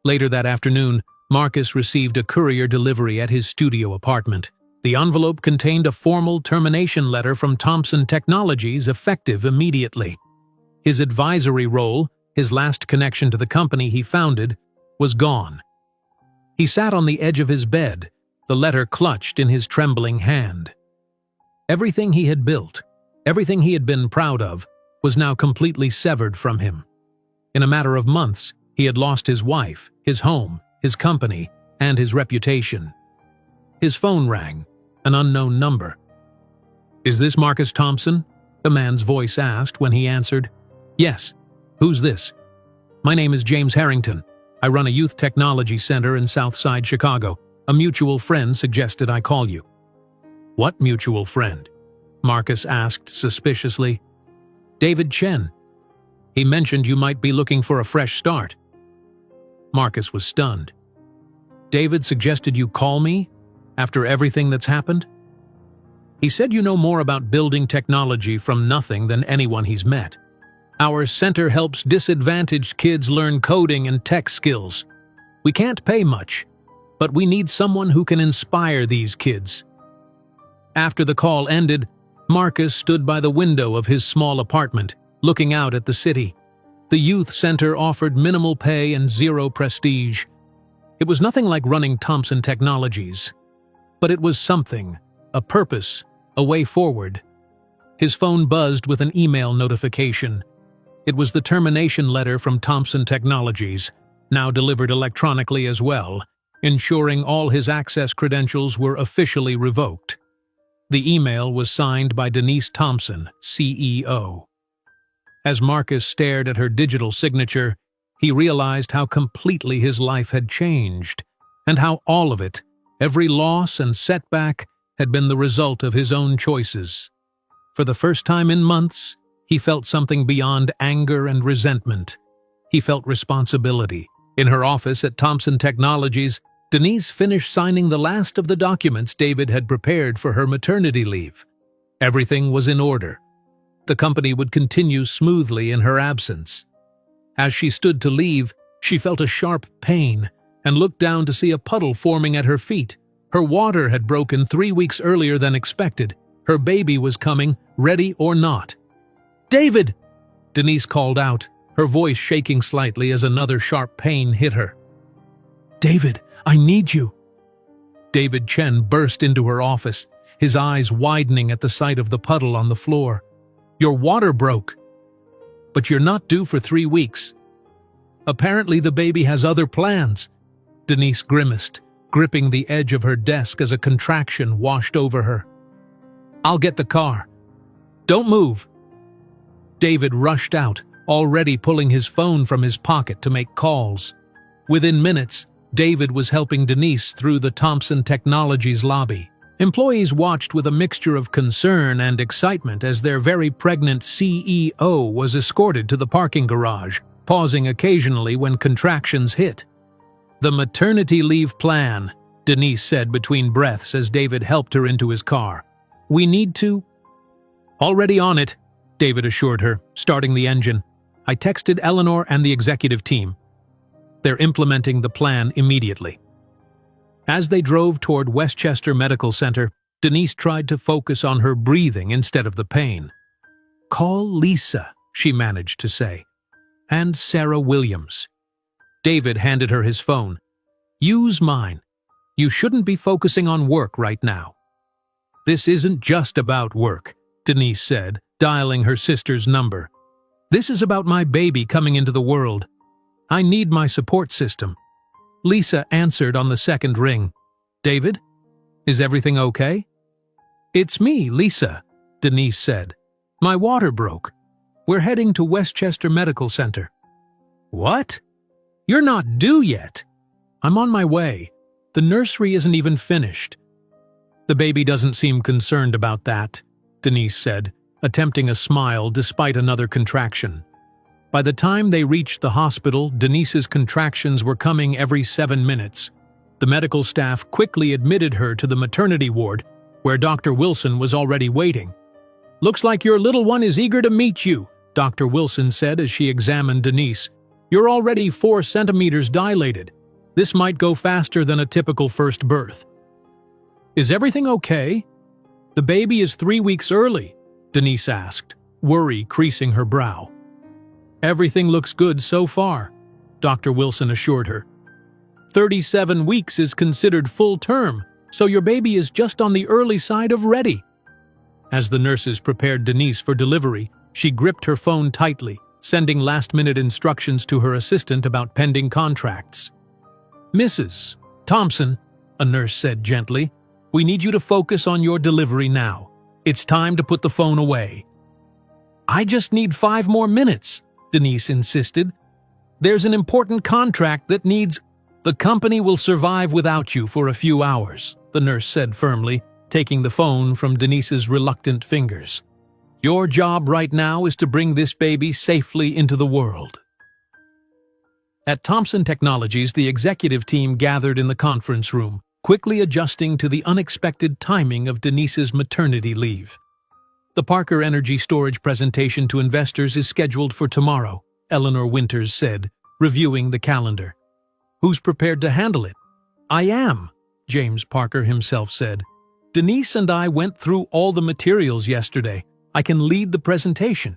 Later that afternoon, Marcus received a courier delivery at his studio apartment. The envelope contained a formal termination letter from Thomson Technologies effective immediately. His advisory role, his last connection to the company he founded, was gone. He sat on the edge of his bed, the letter clutched in his trembling hand. Everything he had built, everything he had been proud of, was now completely severed from him. In a matter of months, he had lost his wife, his home, his company, and his reputation. His phone rang, an unknown number. Is this Marcus Thompson? The man's voice asked when he answered. Yes. Who's this? My name is James Harrington. I run a youth technology center in Southside Chicago. A mutual friend suggested I call you. What mutual friend? Marcus asked suspiciously. David Chen. He mentioned you might be looking for a fresh start. Marcus was stunned. David suggested you call me? After everything that's happened? He said you know more about building technology from nothing than anyone he's met. Our center helps disadvantaged kids learn coding and tech skills. We can't pay much, but we need someone who can inspire these kids. After the call ended, Marcus stood by the window of his small apartment, looking out at the city. The youth center offered minimal pay and zero prestige. It was nothing like running Thomson Technologies. But it was something, a purpose, a way forward. His phone buzzed with an email notification. It was the termination letter from Thomson Technologies, now delivered electronically as well, ensuring all his access credentials were officially revoked. The email was signed by Denise Thompson, CEO. As Marcus stared at her digital signature, he realized how completely his life had changed, and how all of it, every loss and setback, had been the result of his own choices. For the first time in months, he felt something beyond anger and resentment. He felt responsibility. In her office at Thomson Technologies, Denise finished signing the last of the documents David had prepared for her maternity leave. Everything was in order. The company would continue smoothly in her absence. As she stood to leave, she felt a sharp pain and looked down to see a puddle forming at her feet. Her water had broken 3 weeks earlier than expected. Her baby was coming, ready or not. "David!" Denise called out, her voice shaking slightly as another sharp pain hit her. "David, I need you." David Chen burst into her office, his eyes widening at the sight of the puddle on the floor. "Your water broke." "But you're not due for 3 weeks." "Apparently the baby has other plans." Denise grimaced, gripping the edge of her desk as a contraction washed over her. I'll get the car. Don't move. David rushed out, already pulling his phone from his pocket to make calls. Within minutes, David was helping Denise through the Thompson Technologies lobby. Employees watched with a mixture of concern and excitement as their very pregnant CEO was escorted to the parking garage, pausing occasionally when contractions hit. "The maternity leave plan," Denise said between breaths as David helped her into his car. "We need to—" "Already on it," David assured her, starting the engine. "I texted Eleanor and the executive team. They're implementing the plan immediately." As they drove toward Westchester Medical Center, Denise tried to focus on her breathing instead of the pain. "Call Lisa," she managed to say. "And Sarah Williams." David handed her his phone. "Use mine. You shouldn't be focusing on work right now." "This isn't just about work," Denise said, dialing her sister's number. "This is about my baby coming into the world. I need my support system." Lisa answered on the second ring. "David? Is everything okay?" "It's me, Lisa," Denise said. "My water broke. We're heading to Westchester Medical Center." "What? You're not due yet." "I'm on my way. The nursery isn't even finished." "The baby doesn't seem concerned about that," Denise said, attempting a smile despite another contraction. By the time they reached the hospital, Denise's contractions were coming every 7 minutes. The medical staff quickly admitted her to the maternity ward, where Dr. Wilson was already waiting. "Looks like your little one is eager to meet you," Dr. Wilson said as she examined Denise. "You're already 4 centimeters dilated. This might go faster than a typical first birth." "Is everything okay?" "The baby is 3 weeks early," Denise asked, worry creasing her brow. "Everything looks good so far," Dr. Wilson assured her. 37 weeks is considered full term, so your baby is just on the early side of ready." As the nurses prepared Denise for delivery, she gripped her phone tightly, sending last-minute instructions to her assistant about pending contracts. "Mrs. Thompson," a nurse said gently, "we need you to focus on your delivery now. It's time to put the phone away." "I just need 5 more minutes," Denise insisted. "There's an important contract that needs—" "The company will survive without you for a few hours," the nurse said firmly, taking the phone from Denise's reluctant fingers. "Your job right now is to bring this baby safely into the world." At Thompson Technologies, the executive team gathered in the conference room, quickly adjusting to the unexpected timing of Denise's maternity leave. "The Parker Energy Storage presentation to investors is scheduled for tomorrow," Eleanor Winters said, reviewing the calendar. "Who's prepared to handle it?" "I am," James Parker himself said. "Denise and I went through all the materials yesterday. I can lead the presentation."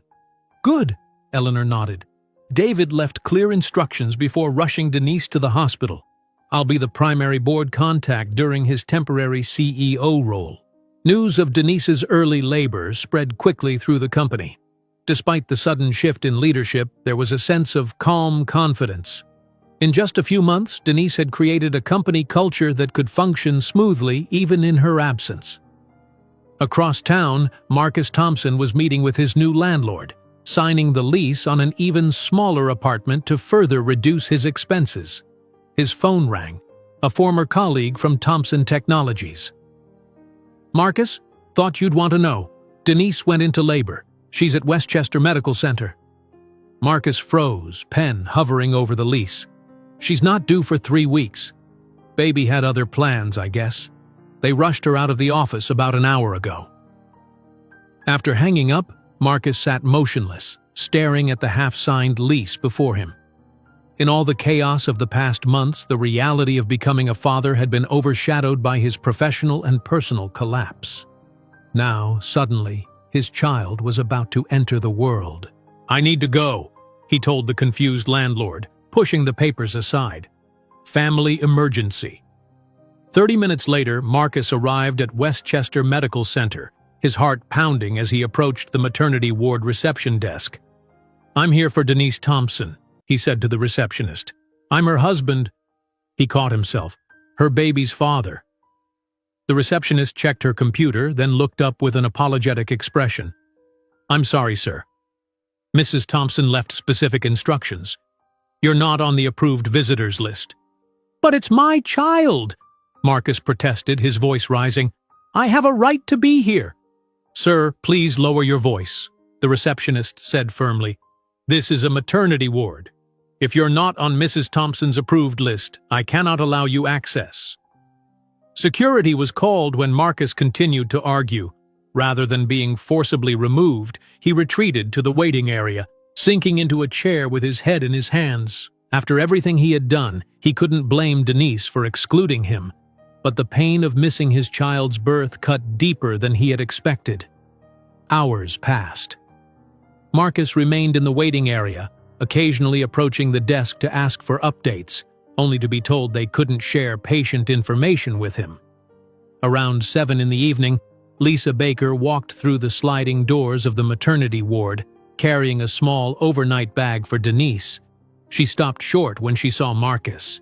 "Good," Eleanor nodded. David left clear instructions before rushing Denise to the hospital. "I'll be the primary board contact during his temporary CEO role." News of Denise's early labor spread quickly through the company. Despite the sudden shift in leadership, there was a sense of calm confidence. In just a few months, Denise had created a company culture that could function smoothly even in her absence. Across town, Marcus Thompson was meeting with his new landlord, signing the lease on an even smaller apartment to further reduce his expenses. His phone rang, a former colleague from Thompson Technologies. "Marcus, thought you'd want to know. Denise went into labor. She's at Westchester Medical Center." Marcus froze, pen hovering over the lease. "She's not due for 3 weeks. Baby had other plans, I guess. They rushed her out of the office about an hour ago." After hanging up, Marcus sat motionless, staring at the half-signed lease before him. In all the chaos of the past months, the reality of becoming a father had been overshadowed by his professional and personal collapse. Now, suddenly, his child was about to enter the world. "I need to go," he told the confused landlord, pushing the papers aside. "Family emergency." 30 minutes later, Marcus arrived at Westchester Medical Center, his heart pounding as he approached the maternity ward reception desk. "I'm here for Denise Thompson," he said to the receptionist. "I'm her husband." He caught himself. "Her baby's father." The receptionist checked her computer, then looked up with an apologetic expression. "I'm sorry, sir. Mrs. Thompson left specific instructions. You're not on the approved visitors list." "But it's my child," Marcus protested, his voice rising. "I have a right to be here." "Sir, please lower your voice," the receptionist said firmly. "This is a maternity ward. If you're not on Mrs. Thompson's approved list, I cannot allow you access." Security was called when Marcus continued to argue. Rather than being forcibly removed, he retreated to the waiting area, sinking into a chair with his head in his hands. After everything he had done, he couldn't blame Denise for excluding him. But the pain of missing his child's birth cut deeper than he had expected. Hours passed. Marcus remained in the waiting area, occasionally approaching the desk to ask for updates, only to be told they couldn't share patient information with him. Around 7 in the evening, Lisa Baker walked through the sliding doors of the maternity ward, carrying a small overnight bag for Denise. She stopped short when she saw Marcus.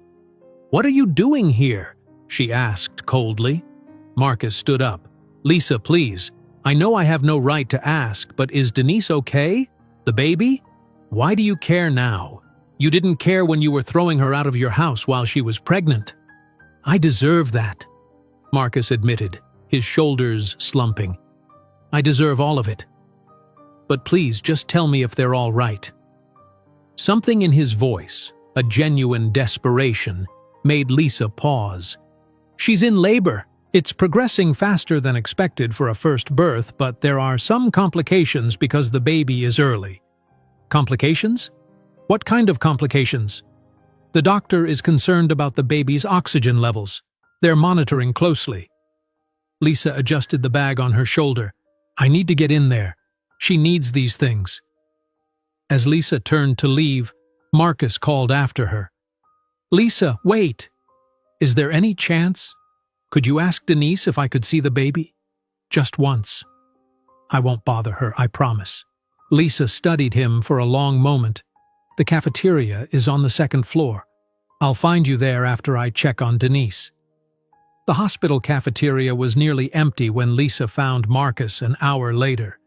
"What are you doing here?" she asked coldly. Marcus stood up. "Lisa, please. I know I have no right to ask, but is Denise okay? The baby? Why do you care now? You didn't care when you were throwing her out of your house while she was pregnant." "I deserve that," Marcus admitted, his shoulders slumping. "I deserve all of it. But please just tell me if they're all right." Something in his voice, a genuine desperation, made Lisa pause. "She's in labor. It's progressing faster than expected for a first birth, but there are some complications because the baby is early." "Complications? What kind of complications?" "The doctor is concerned about the baby's oxygen levels. They're monitoring closely." Lisa adjusted the bag on her shoulder. "I need to get in there. She needs these things." As Lisa turned to leave, Marcus called after her. "Lisa, wait! Is there any chance? Could you ask Denise if I could see the baby? Just once. I won't bother her, I promise." Lisa studied him for a long moment. "The cafeteria is on the second floor. I'll find you there after I check on Denise." The hospital cafeteria was nearly empty when Lisa found Marcus an hour later.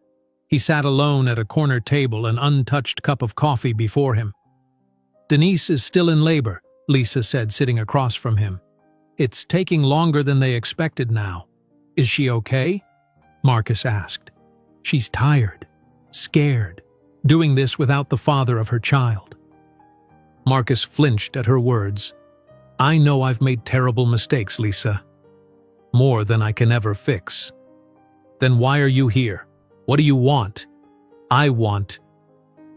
He sat alone at a corner table, an untouched cup of coffee before him. "Denise is still in labor," Lisa said, sitting across from him. "It's taking longer than they expected now." "Is she okay?" Marcus asked. "She's tired, scared, doing this without the father of her child." Marcus flinched at her words. "I know I've made terrible mistakes, Lisa. More than I can ever fix." "Then why are you here? What do you want?" "I want..."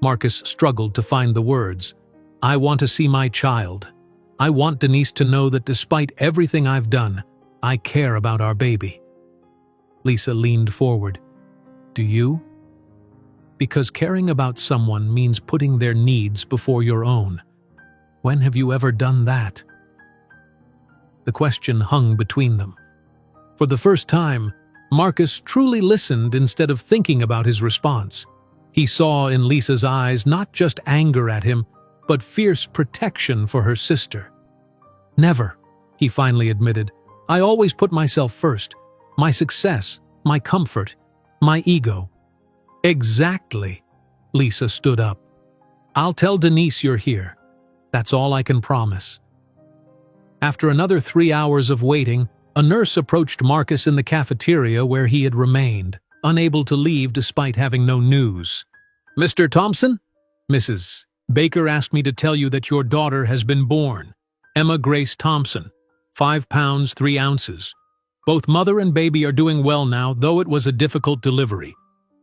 Marcus struggled to find the words. "I want to see my child. I want Denise to know that despite everything I've done, I care about our baby." Lisa leaned forward. "Do you?" "Because caring about someone means putting their needs before your own. When have you ever done that?" The question hung between them. For the first time, Marcus truly listened instead of thinking about his response. He saw in Lisa's eyes not just anger at him, but fierce protection for her sister. "Never," he finally admitted. "I always put myself first. My success, my comfort, my ego." "Exactly." Lisa stood up. "I'll tell Denise you're here. That's all I can promise." After another 3 hours of waiting, a nurse approached Marcus in the cafeteria where he had remained, unable to leave despite having no news. "Mr. Thompson?" "Mrs. Baker asked me to tell you that your daughter has been born. Emma Grace Thompson, 5 pounds 3 ounces. Both mother and baby are doing well now, though it was a difficult delivery."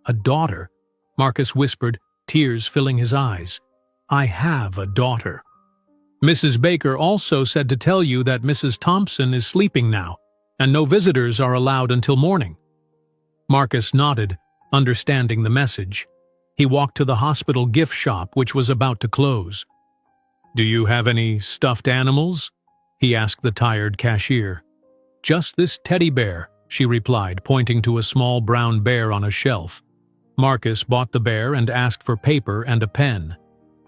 "A daughter?" Marcus whispered, tears filling his eyes. "I have a daughter." "Mrs. Baker also said to tell you that Mrs. Thompson is sleeping now, and no visitors are allowed until morning." Marcus nodded, understanding the message. He walked to the hospital gift shop, which was about to close. "Do you have any stuffed animals?" he asked the tired cashier. "Just this teddy bear," she replied, pointing to a small brown bear on a shelf. Marcus bought the bear and asked for paper and a pen.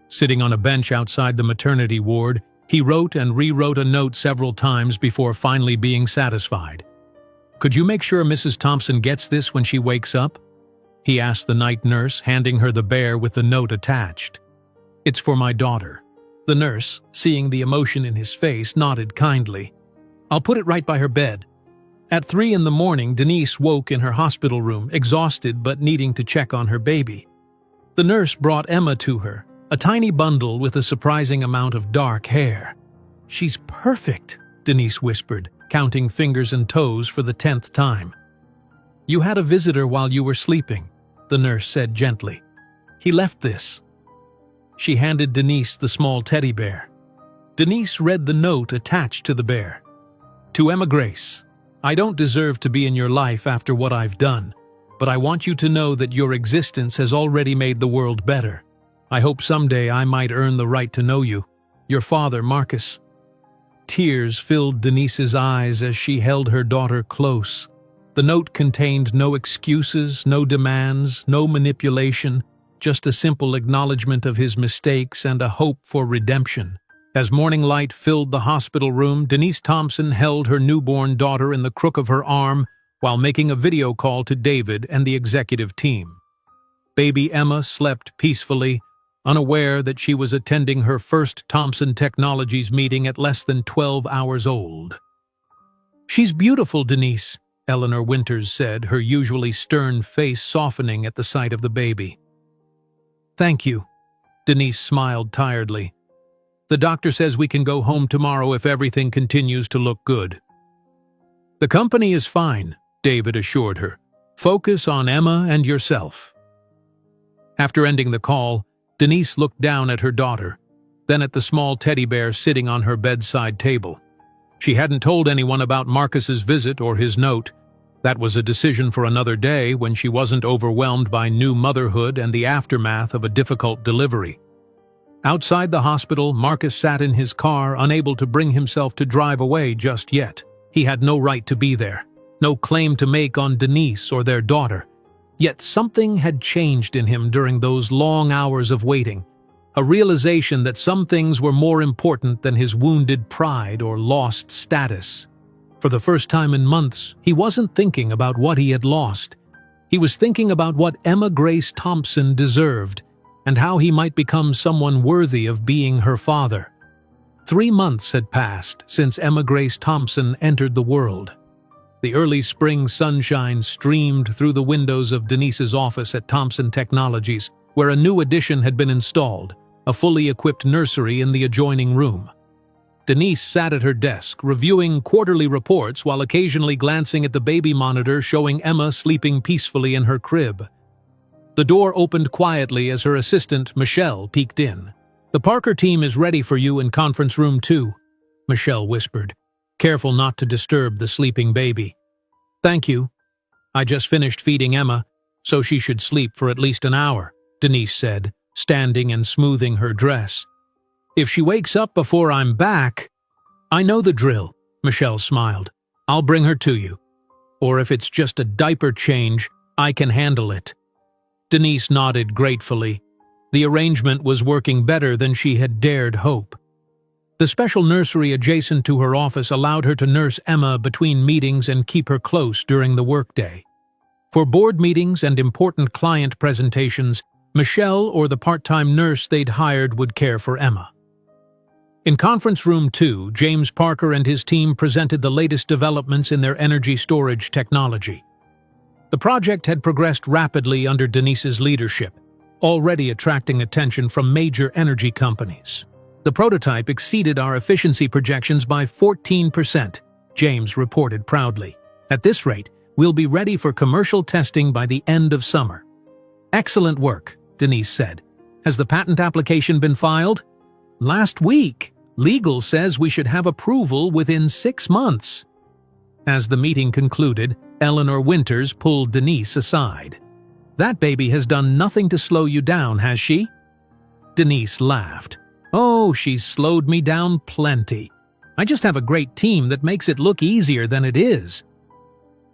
Sitting on a bench outside the maternity ward, he wrote and rewrote a note several times before finally being satisfied. "Could you make sure Mrs. Thompson gets this when she wakes up?" he asked the night nurse, handing her the bear with the note attached. "It's for my daughter." The nurse, seeing the emotion in his face, nodded kindly. "I'll put it right by her bed." At 3 in the morning, Denise woke in her hospital room, exhausted but needing to check on her baby. The nurse brought Emma to her, a tiny bundle with a surprising amount of dark hair. "She's perfect," Denise whispered, counting fingers and toes for the 10th time. "You had a visitor while you were sleeping," the nurse said gently. "He left this." She handed Denise the small teddy bear. Denise read the note attached to the bear. "To Emma Grace, I don't deserve to be in your life after what I've done, but I want you to know that your existence has already made the world better. I hope someday I might earn the right to know you. Your father, Marcus." Tears filled Denise's eyes as she held her daughter close. The note contained no excuses, no demands, no manipulation, just a simple acknowledgement of his mistakes and a hope for redemption. As morning light filled the hospital room, Denise Thompson held her newborn daughter in the crook of her arm while making a video call to David and the executive team. Baby Emma slept peacefully, unaware that she was attending her first Thompson Technologies meeting at less than 12 hours old. "She's beautiful, Denise," Eleanor Winters said, her usually stern face softening at the sight of the baby. "Thank you," Denise smiled tiredly. "The doctor says we can go home tomorrow if everything continues to look good." "The company is fine," David assured her. "Focus on Emma and yourself." After ending the call, Denise looked down at her daughter, then at the small teddy bear sitting on her bedside table. She hadn't told anyone about Marcus's visit or his note. That was a decision for another day when she wasn't overwhelmed by new motherhood and the aftermath of a difficult delivery. Outside the hospital, Marcus sat in his car, unable to bring himself to drive away just yet. He had no right to be there, no claim to make on Denise or their daughter. Yet something had changed in him during those long hours of waiting, a realization that some things were more important than his wounded pride or lost status. For the first time in months, he wasn't thinking about what he had lost. He was thinking about what Emma Grace Thompson deserved, and how he might become someone worthy of being her father. 3 months had passed since Emma Grace Thompson entered the world. The early spring sunshine streamed through the windows of Denise's office at Thompson Technologies, where a new addition had been installed, a fully equipped nursery in the adjoining room. Denise sat at her desk, reviewing quarterly reports while occasionally glancing at the baby monitor showing Emma sleeping peacefully in her crib. The door opened quietly as her assistant, Michelle, peeked in. "The Parker team is ready for you in conference room 2, Michelle whispered, careful not to disturb the sleeping baby. "Thank you. I just finished feeding Emma, so she should sleep for at least an hour," Denise said, standing and smoothing her dress. "If she wakes up before I'm back—" "I know the drill," Michelle smiled. "I'll bring her to you. Or if it's just a diaper change, I can handle it." Denise nodded gratefully. The arrangement was working better than she had dared hope. The special nursery adjacent to her office allowed her to nurse Emma between meetings and keep her close during the workday. For board meetings and important client presentations, Michelle or the part-time nurse they'd hired would care for Emma. In conference room 2, James Parker and his team presented the latest developments in their energy storage technology. The project had progressed rapidly under Denise's leadership, already attracting attention from major energy companies. "The prototype exceeded our efficiency projections by 14%, James reported proudly. "At this rate, we'll be ready for commercial testing by the end of summer." "Excellent work," Denise said. "Has the patent application been filed?" "Last week. Legal says we should have approval within 6 months." As the meeting concluded, Eleanor Winters pulled Denise aside. "That baby has done nothing to slow you down, has she?" Denise laughed. "Oh, she's slowed me down plenty. I just have a great team that makes it look easier than it is."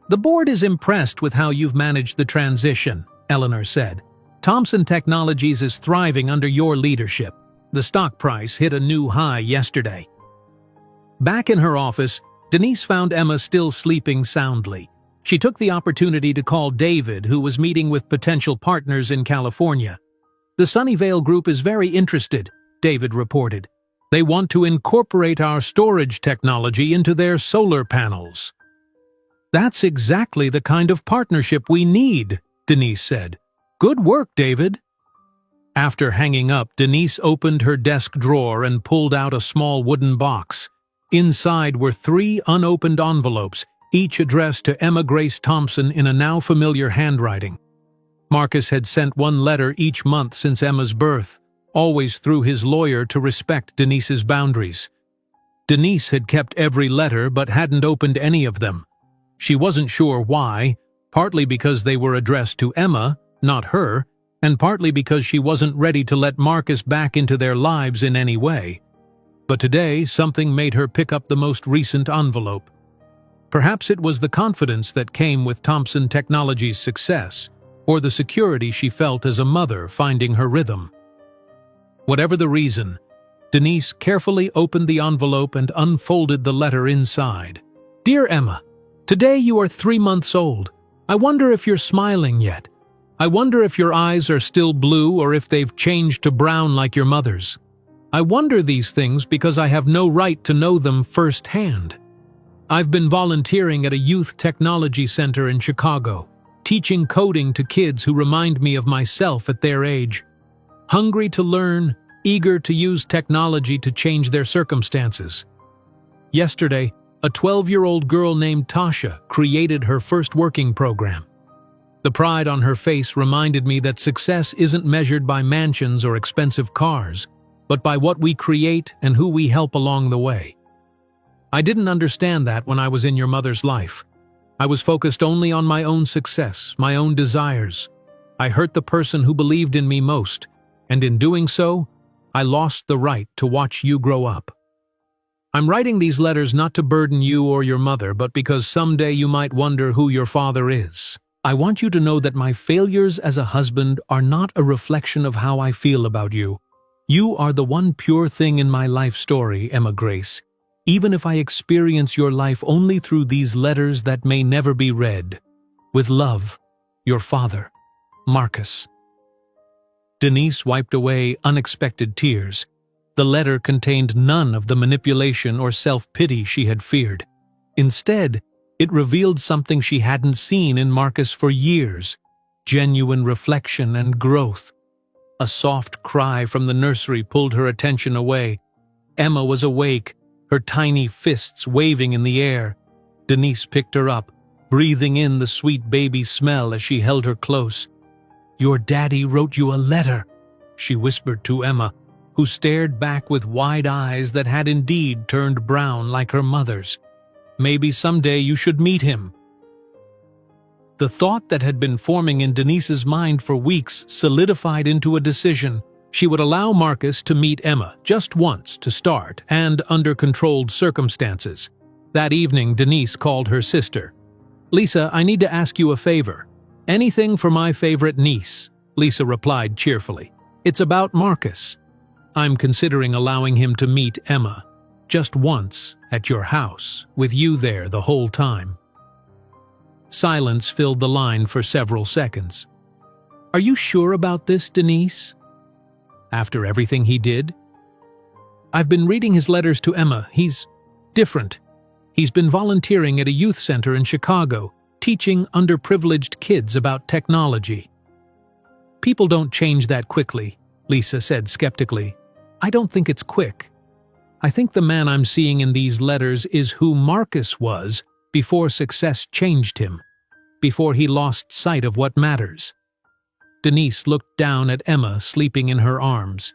"The board is impressed with how you've managed the transition," Eleanor said. "Thompson Technologies is thriving under your leadership. The stock price hit a new high yesterday." Back in her office, Denise found Emma still sleeping soundly. She took the opportunity to call David, who was meeting with potential partners in California. "The Sunnyvale Group is very interested," David reported. "They want to incorporate our storage technology into their solar panels." "That's exactly the kind of partnership we need," Denise said. "Good work, David." After hanging up, Denise opened her desk drawer and pulled out a small wooden box. Inside were 3 unopened envelopes, each addressed to Emma Grace Thompson in a now familiar handwriting. Marcus had sent 1 letter each month since Emma's birth, always through his lawyer to respect Denise's boundaries. Denise had kept every letter but hadn't opened any of them. She wasn't sure why, partly because they were addressed to Emma, not her, and partly because she wasn't ready to let Marcus back into their lives in any way. But today, something made her pick up the most recent envelope. Perhaps it was the confidence that came with Thompson Technologies' success, or the security she felt as a mother finding her rhythm. Whatever the reason, Denise carefully opened the envelope and unfolded the letter inside. "Dear Emma, today you are 3 months old. I wonder if you're smiling yet. I wonder if your eyes are still blue or if they've changed to brown like your mother's. I wonder these things because I have no right to know them firsthand. I've been volunteering at a youth technology center in Chicago, teaching coding to kids who remind me of myself at their age. Hungry to learn, eager to use technology to change their circumstances. Yesterday, a 12-year-old girl named Tasha created her first working program. The pride on her face reminded me that success isn't measured by mansions or expensive cars, but by what we create and who we help along the way. I didn't understand that when I was in your mother's life. I was focused only on my own success, my own desires. I hurt the person who believed in me most, and in doing so, I lost the right to watch you grow up. I'm writing these letters not to burden you or your mother, but because someday you might wonder who your father is. I want you to know that my failures as a husband are not a reflection of how I feel about you. You are the one pure thing in my life story, Emma Grace, even if I experience your life only through these letters that may never be read. With love, your father, Marcus. Denise wiped away unexpected tears. The letter contained none of the manipulation or self-pity she had feared. Instead, it revealed something she hadn't seen in Marcus for years: genuine reflection and growth. A soft cry from the nursery pulled her attention away. Emma was awake, her tiny fists waving in the air. Denise picked her up, breathing in the sweet baby smell as she held her close. "Your daddy wrote you a letter," she whispered to Emma, who stared back with wide eyes that had indeed turned brown like her mother's. "Maybe someday you should meet him." The thought that had been forming in Denise's mind for weeks solidified into a decision. She would allow Marcus to meet Emma just once to start, and under controlled circumstances. That evening, Denise called her sister. "Lisa, I need to ask you a favor." "Anything for my favorite niece," Lisa replied cheerfully. "It's about Marcus. I'm considering allowing him to meet Emma, just once, at your house, with you there the whole time." Silence filled the line for several seconds. "Are you sure about this, Denise? After everything he did?" "I've been reading his letters to Emma. He's different. He's been volunteering at a youth center in Chicago, teaching underprivileged kids about technology." "People don't change that quickly," Lisa said skeptically. "I don't think it's quick. I think the man I'm seeing in these letters is who Marcus was before success changed him, before he lost sight of what matters." Denise looked down at Emma sleeping in her arms.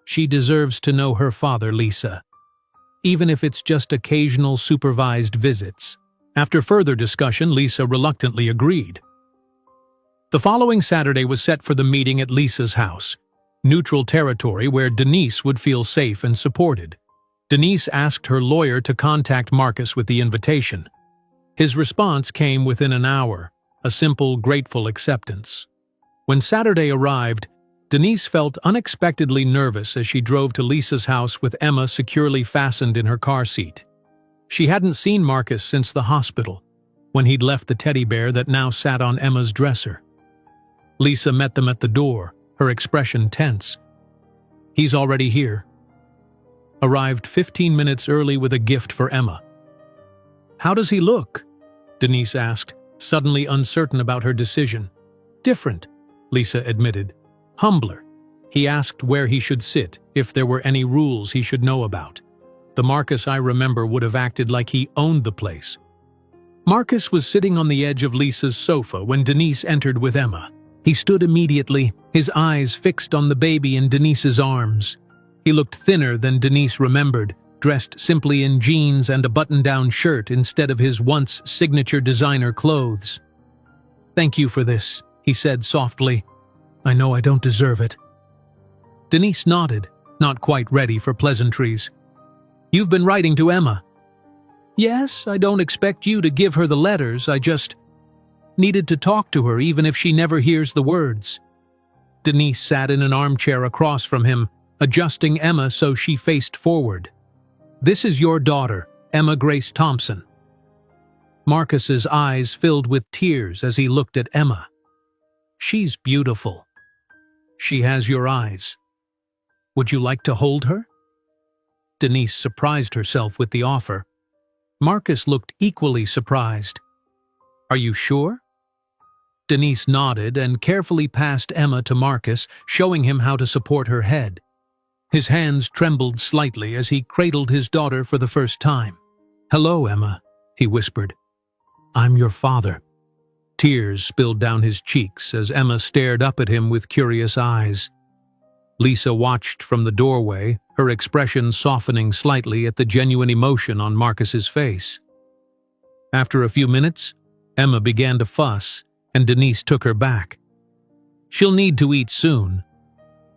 "She deserves to know her father, Lisa, even if it's just occasional supervised visits." After further discussion, Lisa reluctantly agreed. The following Saturday was set for the meeting at Lisa's house, neutral territory where Denise would feel safe and supported. Denise asked her lawyer to contact Marcus with the invitation. His response came within an hour, a simple, grateful acceptance. When Saturday arrived, Denise felt unexpectedly nervous as she drove to Lisa's house with Emma securely fastened in her car seat. She hadn't seen Marcus since the hospital, when he'd left the teddy bear that now sat on Emma's dresser. Lisa met them at the door, her expression tense. He's already here. Arrived 15 minutes early with a gift for Emma. How does he look? Denise asked, suddenly uncertain about her decision. Different, Lisa admitted. Humbler. He asked where he should sit, if there were any rules he should know about. The Marcus I remember would have acted like he owned the place. Marcus was sitting on the edge of Lisa's sofa when Denise entered with Emma. He stood immediately, his eyes fixed on the baby in Denise's arms. He looked thinner than Denise remembered, dressed simply in jeans and a button-down shirt instead of his once signature designer clothes. "Thank you for this," he said softly. "I know I don't deserve it." Denise nodded, not quite ready for pleasantries. "You've been writing to Emma." "Yes, I don't expect you to give her the letters, I just needed to talk to her even if she never hears the words." Denise sat in an armchair across from him, adjusting Emma so she faced forward. "This is your daughter, Emma Grace Thompson." Marcus's eyes filled with tears as he looked at Emma. "She's beautiful. She has your eyes. Would you like to hold her?" Denise surprised herself with the offer. Marcus looked equally surprised. "Are you sure?" Denise nodded and carefully passed Emma to Marcus, showing him how to support her head. His hands trembled slightly as he cradled his daughter for the first time. "Hello, Emma," he whispered. "I'm your father." Tears spilled down his cheeks as Emma stared up at him with curious eyes. Lisa watched from the doorway, her expression softening slightly at the genuine emotion on Marcus's face. After a few minutes, Emma began to fuss, and Denise took her back. "She'll need to eat soon."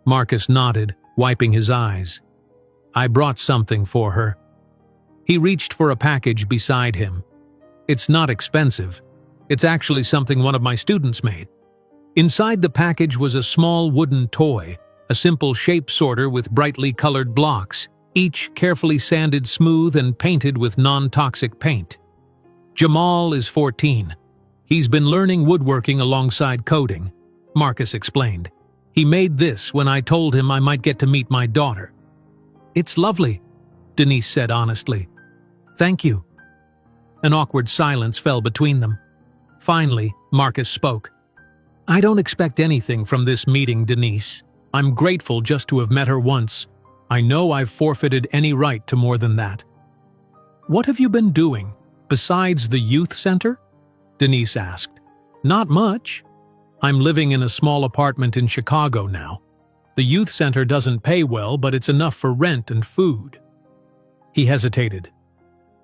Marcus nodded, wiping his eyes. "I brought something for her." He reached for a package beside him. "It's not expensive. It's actually something one of my students made." Inside the package was a small wooden toy, a simple shape sorter with brightly colored blocks, each carefully sanded smooth and painted with non-toxic paint. "Jamal is 14. He's been learning woodworking alongside coding," Marcus explained. "He made this when I told him I might get to meet my daughter." "It's lovely," Denise said honestly. "Thank you." An awkward silence fell between them. Finally, Marcus spoke. "I don't expect anything from this meeting, Denise. I'm grateful just to have met her once. I know I've forfeited any right to more than that." "What have you been doing, besides the youth center?" Denise asked. "Not much. I'm living in a small apartment in Chicago now. The youth center doesn't pay well, but it's enough for rent and food." He hesitated.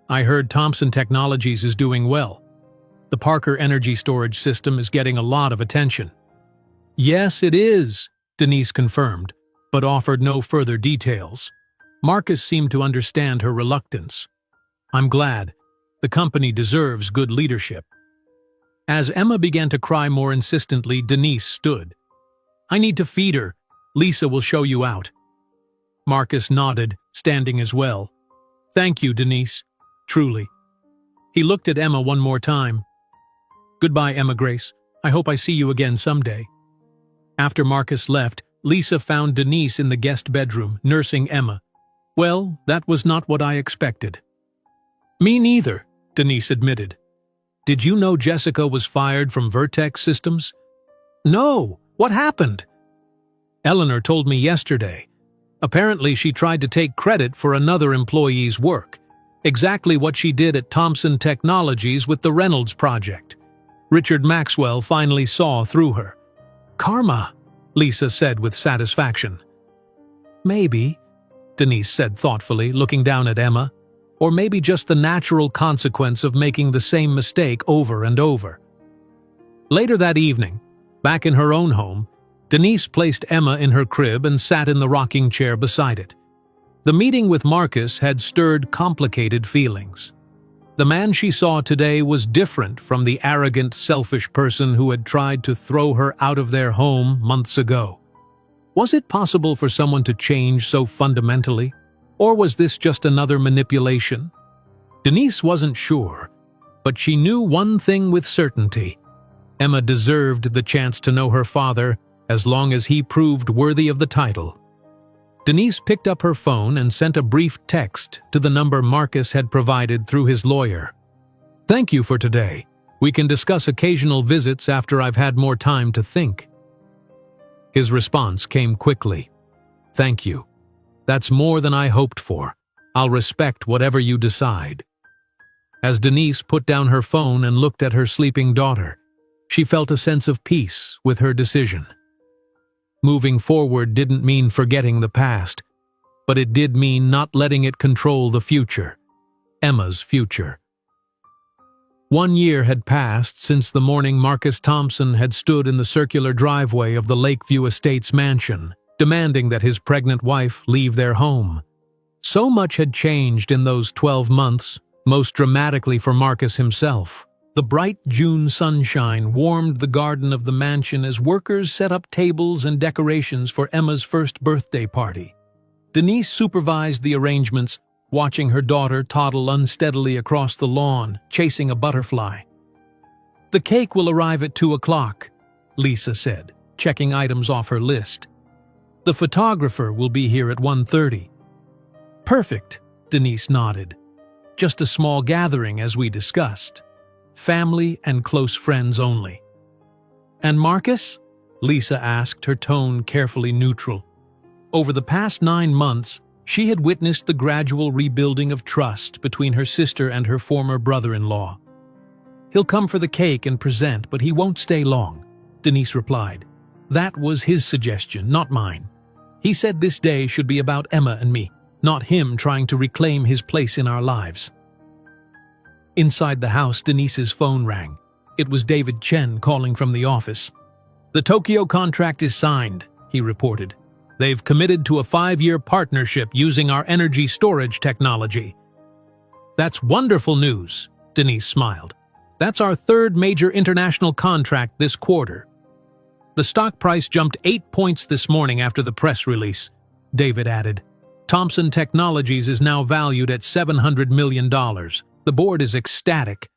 "I heard Thompson Technologies is doing well. The Parker energy storage system is getting a lot of attention." "Yes, it is," Denise confirmed, but offered no further details. Marcus seemed to understand her reluctance. "I'm glad. The company deserves good leadership." As Emma began to cry more insistently, Denise stood. "I need to feed her. Lisa will show you out." Marcus nodded, standing as well. "Thank you, Denise. Truly." He looked at Emma one more time. "Goodbye, Emma Grace. I hope I see you again someday." After Marcus left, Lisa found Denise in the guest bedroom, nursing Emma. "Well, that was not what I expected." "Me neither," Denise admitted. "Did you know Jessica was fired from Vertex Systems?" "No! What happened?" "Eleanor told me yesterday. Apparently she tried to take credit for another employee's work. Exactly what she did at Thompson Technologies with the Reynolds project. Richard Maxwell finally saw through her." "Karma," Lisa said with satisfaction. "Maybe," Denise said thoughtfully, looking down at Emma. "Or maybe just the natural consequence of making the same mistake over and over." Later that evening, back in her own home, Denise placed Emma in her crib and sat in the rocking chair beside it. The meeting with Marcus had stirred complicated feelings. The man she saw today was different from the arrogant, selfish person who had tried to throw her out of their home months ago. Was it possible for someone to change so fundamentally? Or was this just another manipulation? Denise wasn't sure, but she knew one thing with certainty. Emma deserved the chance to know her father as long as he proved worthy of the title. Denise picked up her phone and sent a brief text to the number Marcus had provided through his lawyer. "Thank you for today. We can discuss occasional visits after I've had more time to think." His response came quickly. "Thank you. That's more than I hoped for. I'll respect whatever you decide." As Denise put down her phone and looked at her sleeping daughter, she felt a sense of peace with her decision. Moving forward didn't mean forgetting the past, but it did mean not letting it control the future, Emma's future. 1 year had passed since the morning Marcus Thompson had stood in the circular driveway of the Lakeview Estates mansion, demanding that his pregnant wife leave their home. So much had changed in those 12 months, most dramatically for Marcus himself. The bright June sunshine warmed the garden of the mansion as workers set up tables and decorations for Emma's first birthday party. Denise supervised the arrangements, watching her daughter toddle unsteadily across the lawn, chasing a butterfly. "The cake will arrive at 2 o'clock, Lisa said, checking items off her list. "The photographer will be here at 1:30. "Perfect," Denise nodded. "Just a small gathering as we discussed. Family and close friends only." "And Marcus?" Lisa asked, her tone carefully neutral. Over the past 9 months, she had witnessed the gradual rebuilding of trust between her sister and her former brother-in-law. "He'll come for the cake and present, but he won't stay long," Denise replied. "That was his suggestion, not mine. He said this day should be about Emma and me, not him trying to reclaim his place in our lives." Inside the house, Denise's phone rang. It was David Chen calling from the office. "The Tokyo contract is signed," he reported. "They've committed to a 5-year partnership using our energy storage technology." "That's wonderful news," Denise smiled. "That's our 3rd major international contract this quarter." "The stock price jumped 8 points this morning after the press release," David added. "Thompson Technologies is now valued at $700 million. The board is ecstatic."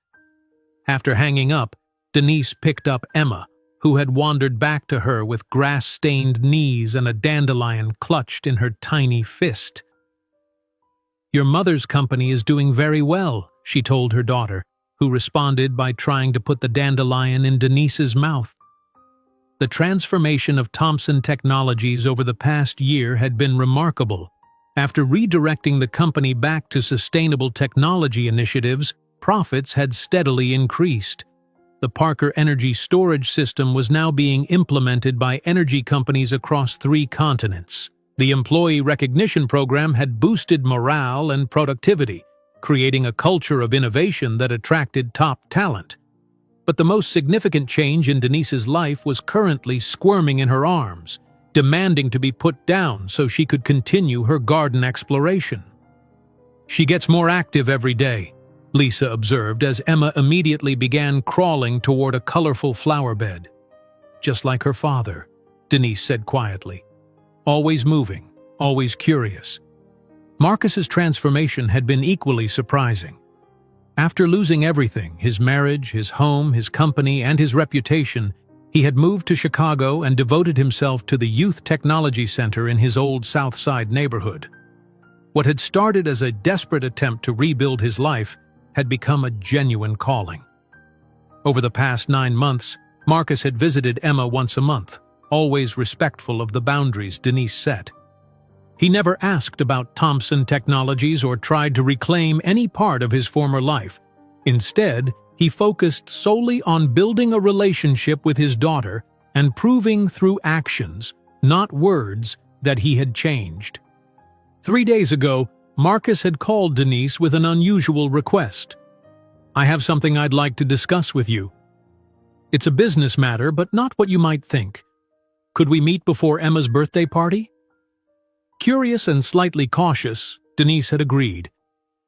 After hanging up, Denise picked up Emma, who had wandered back to her with grass-stained knees and a dandelion clutched in her tiny fist. "Your mother's company is doing very well," she told her daughter, who responded by trying to put the dandelion in Denise's mouth. The transformation of Thompson Technologies over the past year had been remarkable. After redirecting the company back to sustainable technology initiatives, profits had steadily increased. The Parker Energy Storage System was now being implemented by energy companies across 3 continents. The Employee Recognition Program had boosted morale and productivity, creating a culture of innovation that attracted top talent. But the most significant change in Denise's life was currently squirming in her arms, demanding to be put down so she could continue her garden exploration. "She gets more active every day," Lisa observed as Emma immediately began crawling toward a colorful flower bed. "Just like her father," Denise said quietly. "Always moving, always curious." Marcus's transformation had been equally surprising. After losing everything, his marriage, his home, his company, and his reputation, he had moved to Chicago and devoted himself to the Youth Technology Center in his old South Side neighborhood. What had started as a desperate attempt to rebuild his life had become a genuine calling. Over the past 9 months, Marcus had visited Emma once a month, always respectful of the boundaries Denise set. He never asked about Thompson Technologies or tried to reclaim any part of his former life. Instead, he focused solely on building a relationship with his daughter and proving through actions, not words, that he had changed. 3 days ago, Marcus had called Denise with an unusual request. "I have something I'd like to discuss with you. It's a business matter, but not what you might think. Could we meet before Emma's birthday party?" Curious and slightly cautious, Denise had agreed.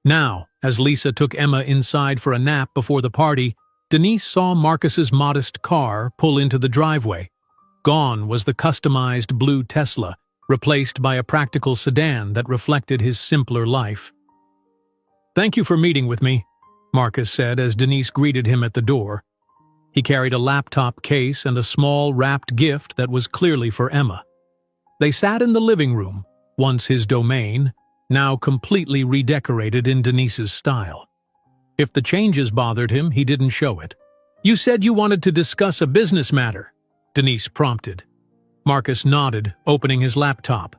Now, as Lisa took Emma inside for a nap before the party, Denise saw Marcus's modest car pull into the driveway. Gone was the customized blue Tesla, replaced by a practical sedan that reflected his simpler life. "Thank you for meeting with me," Marcus said as Denise greeted him at the door. He carried a laptop case and a small wrapped gift that was clearly for Emma. They sat in the living room, once his domain, now completely redecorated in Denise's style. If the changes bothered him, he didn't show it. "You said you wanted to discuss a business matter," Denise prompted. Marcus nodded, opening his laptop.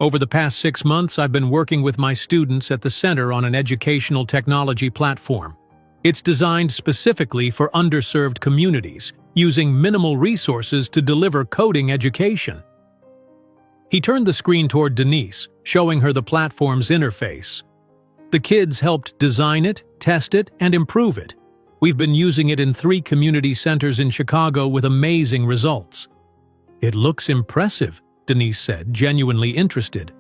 "Over the past 6 months, I've been working with my students at the center on an educational technology platform. It's designed specifically for underserved communities, using minimal resources to deliver coding education." He turned the screen toward Denise, showing her the platform's interface. "The kids helped design it, test it, and improve it. We've been using it in 3 community centers in Chicago with amazing results." "It looks impressive," Denise said, genuinely interested.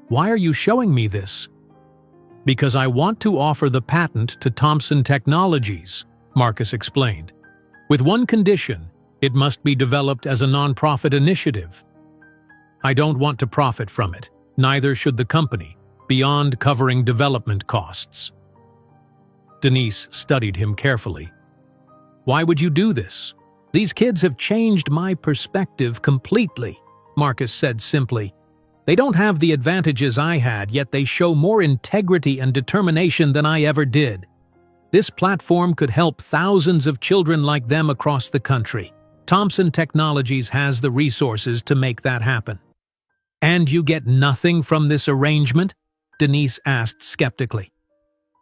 "Why are you showing me this?" "Because I want to offer the patent to Thomson Technologies," Marcus explained. "With one condition, it must be developed as a nonprofit initiative. I don't want to profit from it, neither should the company, beyond covering development costs." Denise studied him carefully. "Why would you do this?" "These kids have changed my perspective completely," Marcus said simply. "They don't have the advantages I had, yet they show more integrity and determination than I ever did. This platform could help thousands of children like them across the country. Thomson Technologies has the resources to make that happen." "And you get nothing from this arrangement?" Denise asked skeptically.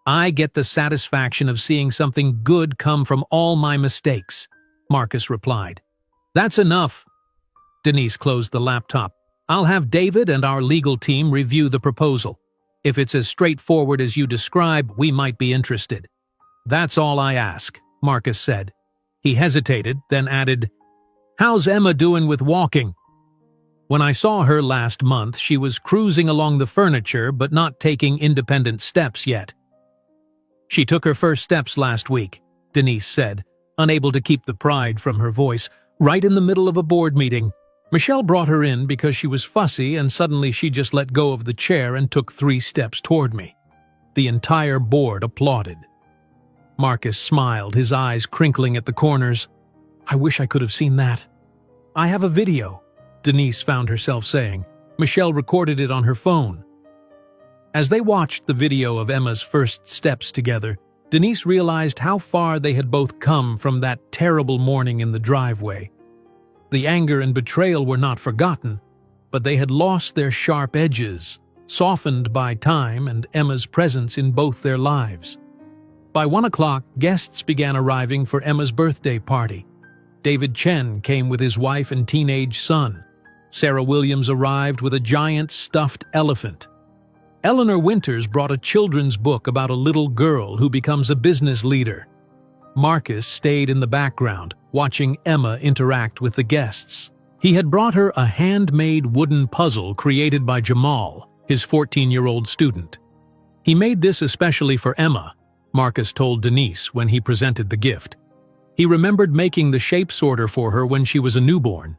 "I get the satisfaction of seeing something good come from all my mistakes," Marcus replied. "That's enough." Denise closed the laptop. "I'll have David and our legal team review the proposal. If it's as straightforward as you describe, we might be interested." "That's all I ask," Marcus said. He hesitated, then added, "How's Emma doing with walking?" "When I saw her last month, she was cruising along the furniture but not taking independent steps yet." "She took her first steps last week," Denise said, unable to keep the pride from her voice, "right in the middle of a board meeting. Michelle brought her in because she was fussy, and suddenly she just let go of the chair and took 3 steps toward me. The entire board applauded." Marcus smiled, his eyes crinkling at the corners. "I wish I could have seen that." "I have a video," Denise found herself saying. Michelle recorded it on her phone. As they watched the video of Emma's first steps together, Denise realized how far they had both come from that terrible morning in the driveway. The anger and betrayal were not forgotten, but they had lost their sharp edges, softened by time and Emma's presence in both their lives. By 1 o'clock, guests began arriving for Emma's birthday party. David Chen came with his wife and teenage son. Sarah Williams arrived with a giant stuffed elephant. Eleanor Winters brought a children's book about a little girl who becomes a business leader. Marcus stayed in the background, watching Emma interact with the guests. He had brought her a handmade wooden puzzle created by Jamal, his 14-year-old student. He made this especially for Emma, Marcus told Denise when he presented the gift. He remembered making the shape sorter for her when she was a newborn.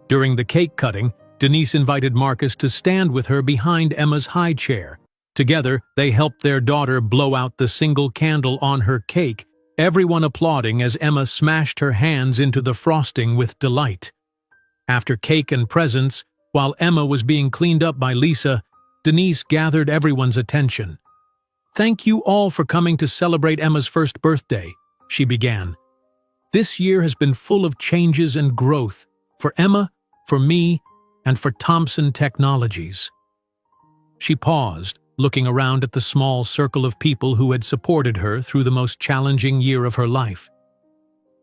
During the cake cutting, Denise invited Marcus to stand with her behind Emma's high chair. Together, they helped their daughter blow out the single candle on her cake, everyone applauding as Emma smashed her hands into the frosting with delight. After cake and presents, while Emma was being cleaned up by Lisa, Denise gathered everyone's attention. "Thank you all for coming to celebrate Emma's first birthday," she began. "This year has been full of changes and growth, for Emma, for me, and for Thomson Technologies." She paused, looking around at the small circle of people who had supported her through the most challenging year of her life.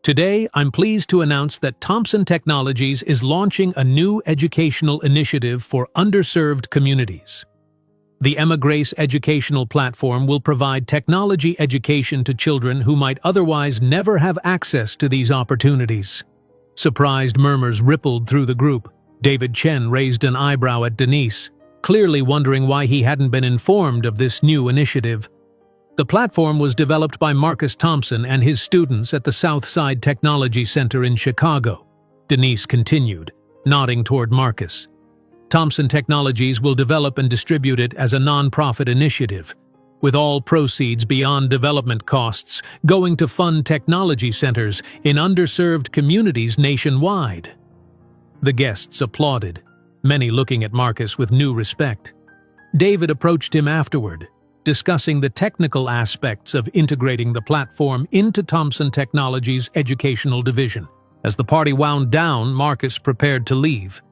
"Today, I'm pleased to announce that Thomson Technologies is launching a new educational initiative for underserved communities. The Emma Grace Educational Platform will provide technology education to children who might otherwise never have access to these opportunities." Surprised murmurs rippled through the group. David Chen raised an eyebrow at Denise, clearly wondering why he hadn't been informed of this new initiative. The platform was developed by Marcus Thompson and his students at the Southside Technology Center in Chicago, Denise continued, nodding toward Marcus. "Thomson Technologies will develop and distribute it as a non-profit initiative. with all proceeds beyond development costs going to fund technology centers in underserved communities nationwide. The guests applauded, many looking at Marcus with new respect. David approached him afterward, discussing the technical aspects of integrating the platform into Thomson Technologies' educational division. As the party wound down, Marcus prepared to leave.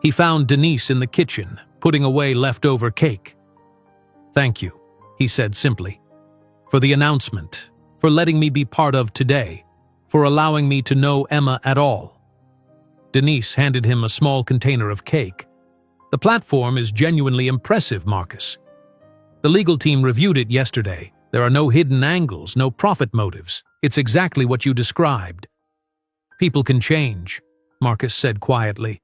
He found Denise in the kitchen, putting away leftover cake. "Thank you," he said simply, "for the announcement, for letting me be part of today, for allowing me to know Emma at all." Denise handed him a small container of cake. "The platform is genuinely impressive, Marcus. The legal team reviewed it yesterday. There are no hidden angles, no profit motives. It's exactly what you described." "People can change," Marcus said quietly.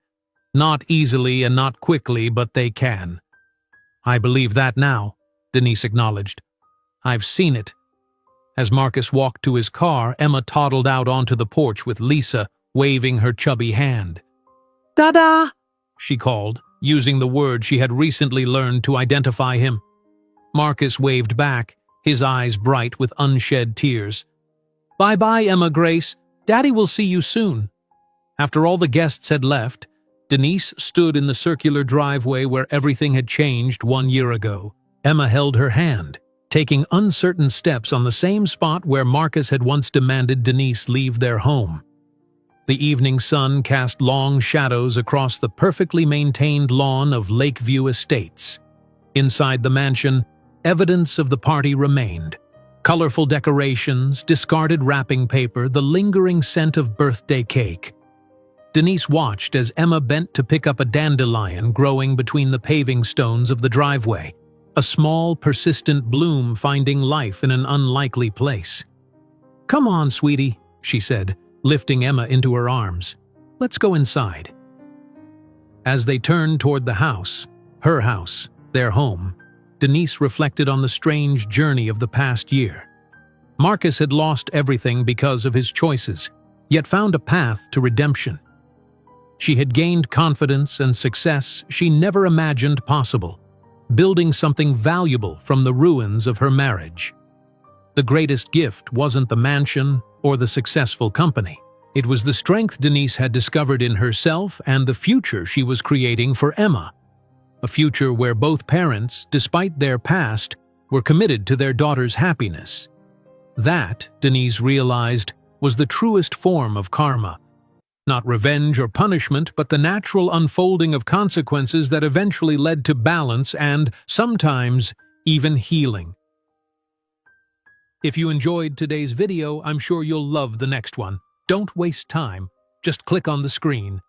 "Not easily and not quickly, but they can." "I believe that now," Denise acknowledged. "I've seen it." As Marcus walked to his car, Emma toddled out onto the porch with Lisa, waving her chubby hand. "Dada!" she called, using the word she had recently learned to identify him. Marcus waved back, his eyes bright with unshed tears. "Bye-bye, Emma Grace. Daddy will see you soon." After all the guests had left, Denise stood in the circular driveway where everything had changed 1 year ago. Emma held her hand, taking uncertain steps on the same spot where Marcus had once demanded Denise leave their home. The evening sun cast long shadows across the perfectly maintained lawn of Lakeview Estates. Inside the mansion, evidence of the party remained. Colorful decorations, discarded wrapping paper, the lingering scent of birthday cake. Denise watched as Emma bent to pick up a dandelion growing between the paving stones of the driveway, a small, persistent bloom finding life in an unlikely place. "Come on, sweetie," she said, lifting Emma into her arms. "Let's go inside." As they turned toward the house, her house, their home, Denise reflected on the strange journey of the past year. Marcus had lost everything because of his choices, yet found a path to redemption. She had gained confidence and success she never imagined possible, building something valuable from the ruins of her marriage. The greatest gift wasn't the mansion or the successful company. It was the strength Denise had discovered in herself and the future she was creating for Emma. A future where both parents, despite their past, were committed to their daughter's happiness. That, Denise realized, was the truest form of karma. Not revenge or punishment, but the natural unfolding of consequences that eventually led to balance and, sometimes, even healing. If you enjoyed today's video, I'm sure you'll love the next one. Don't waste time. Just click on the screen.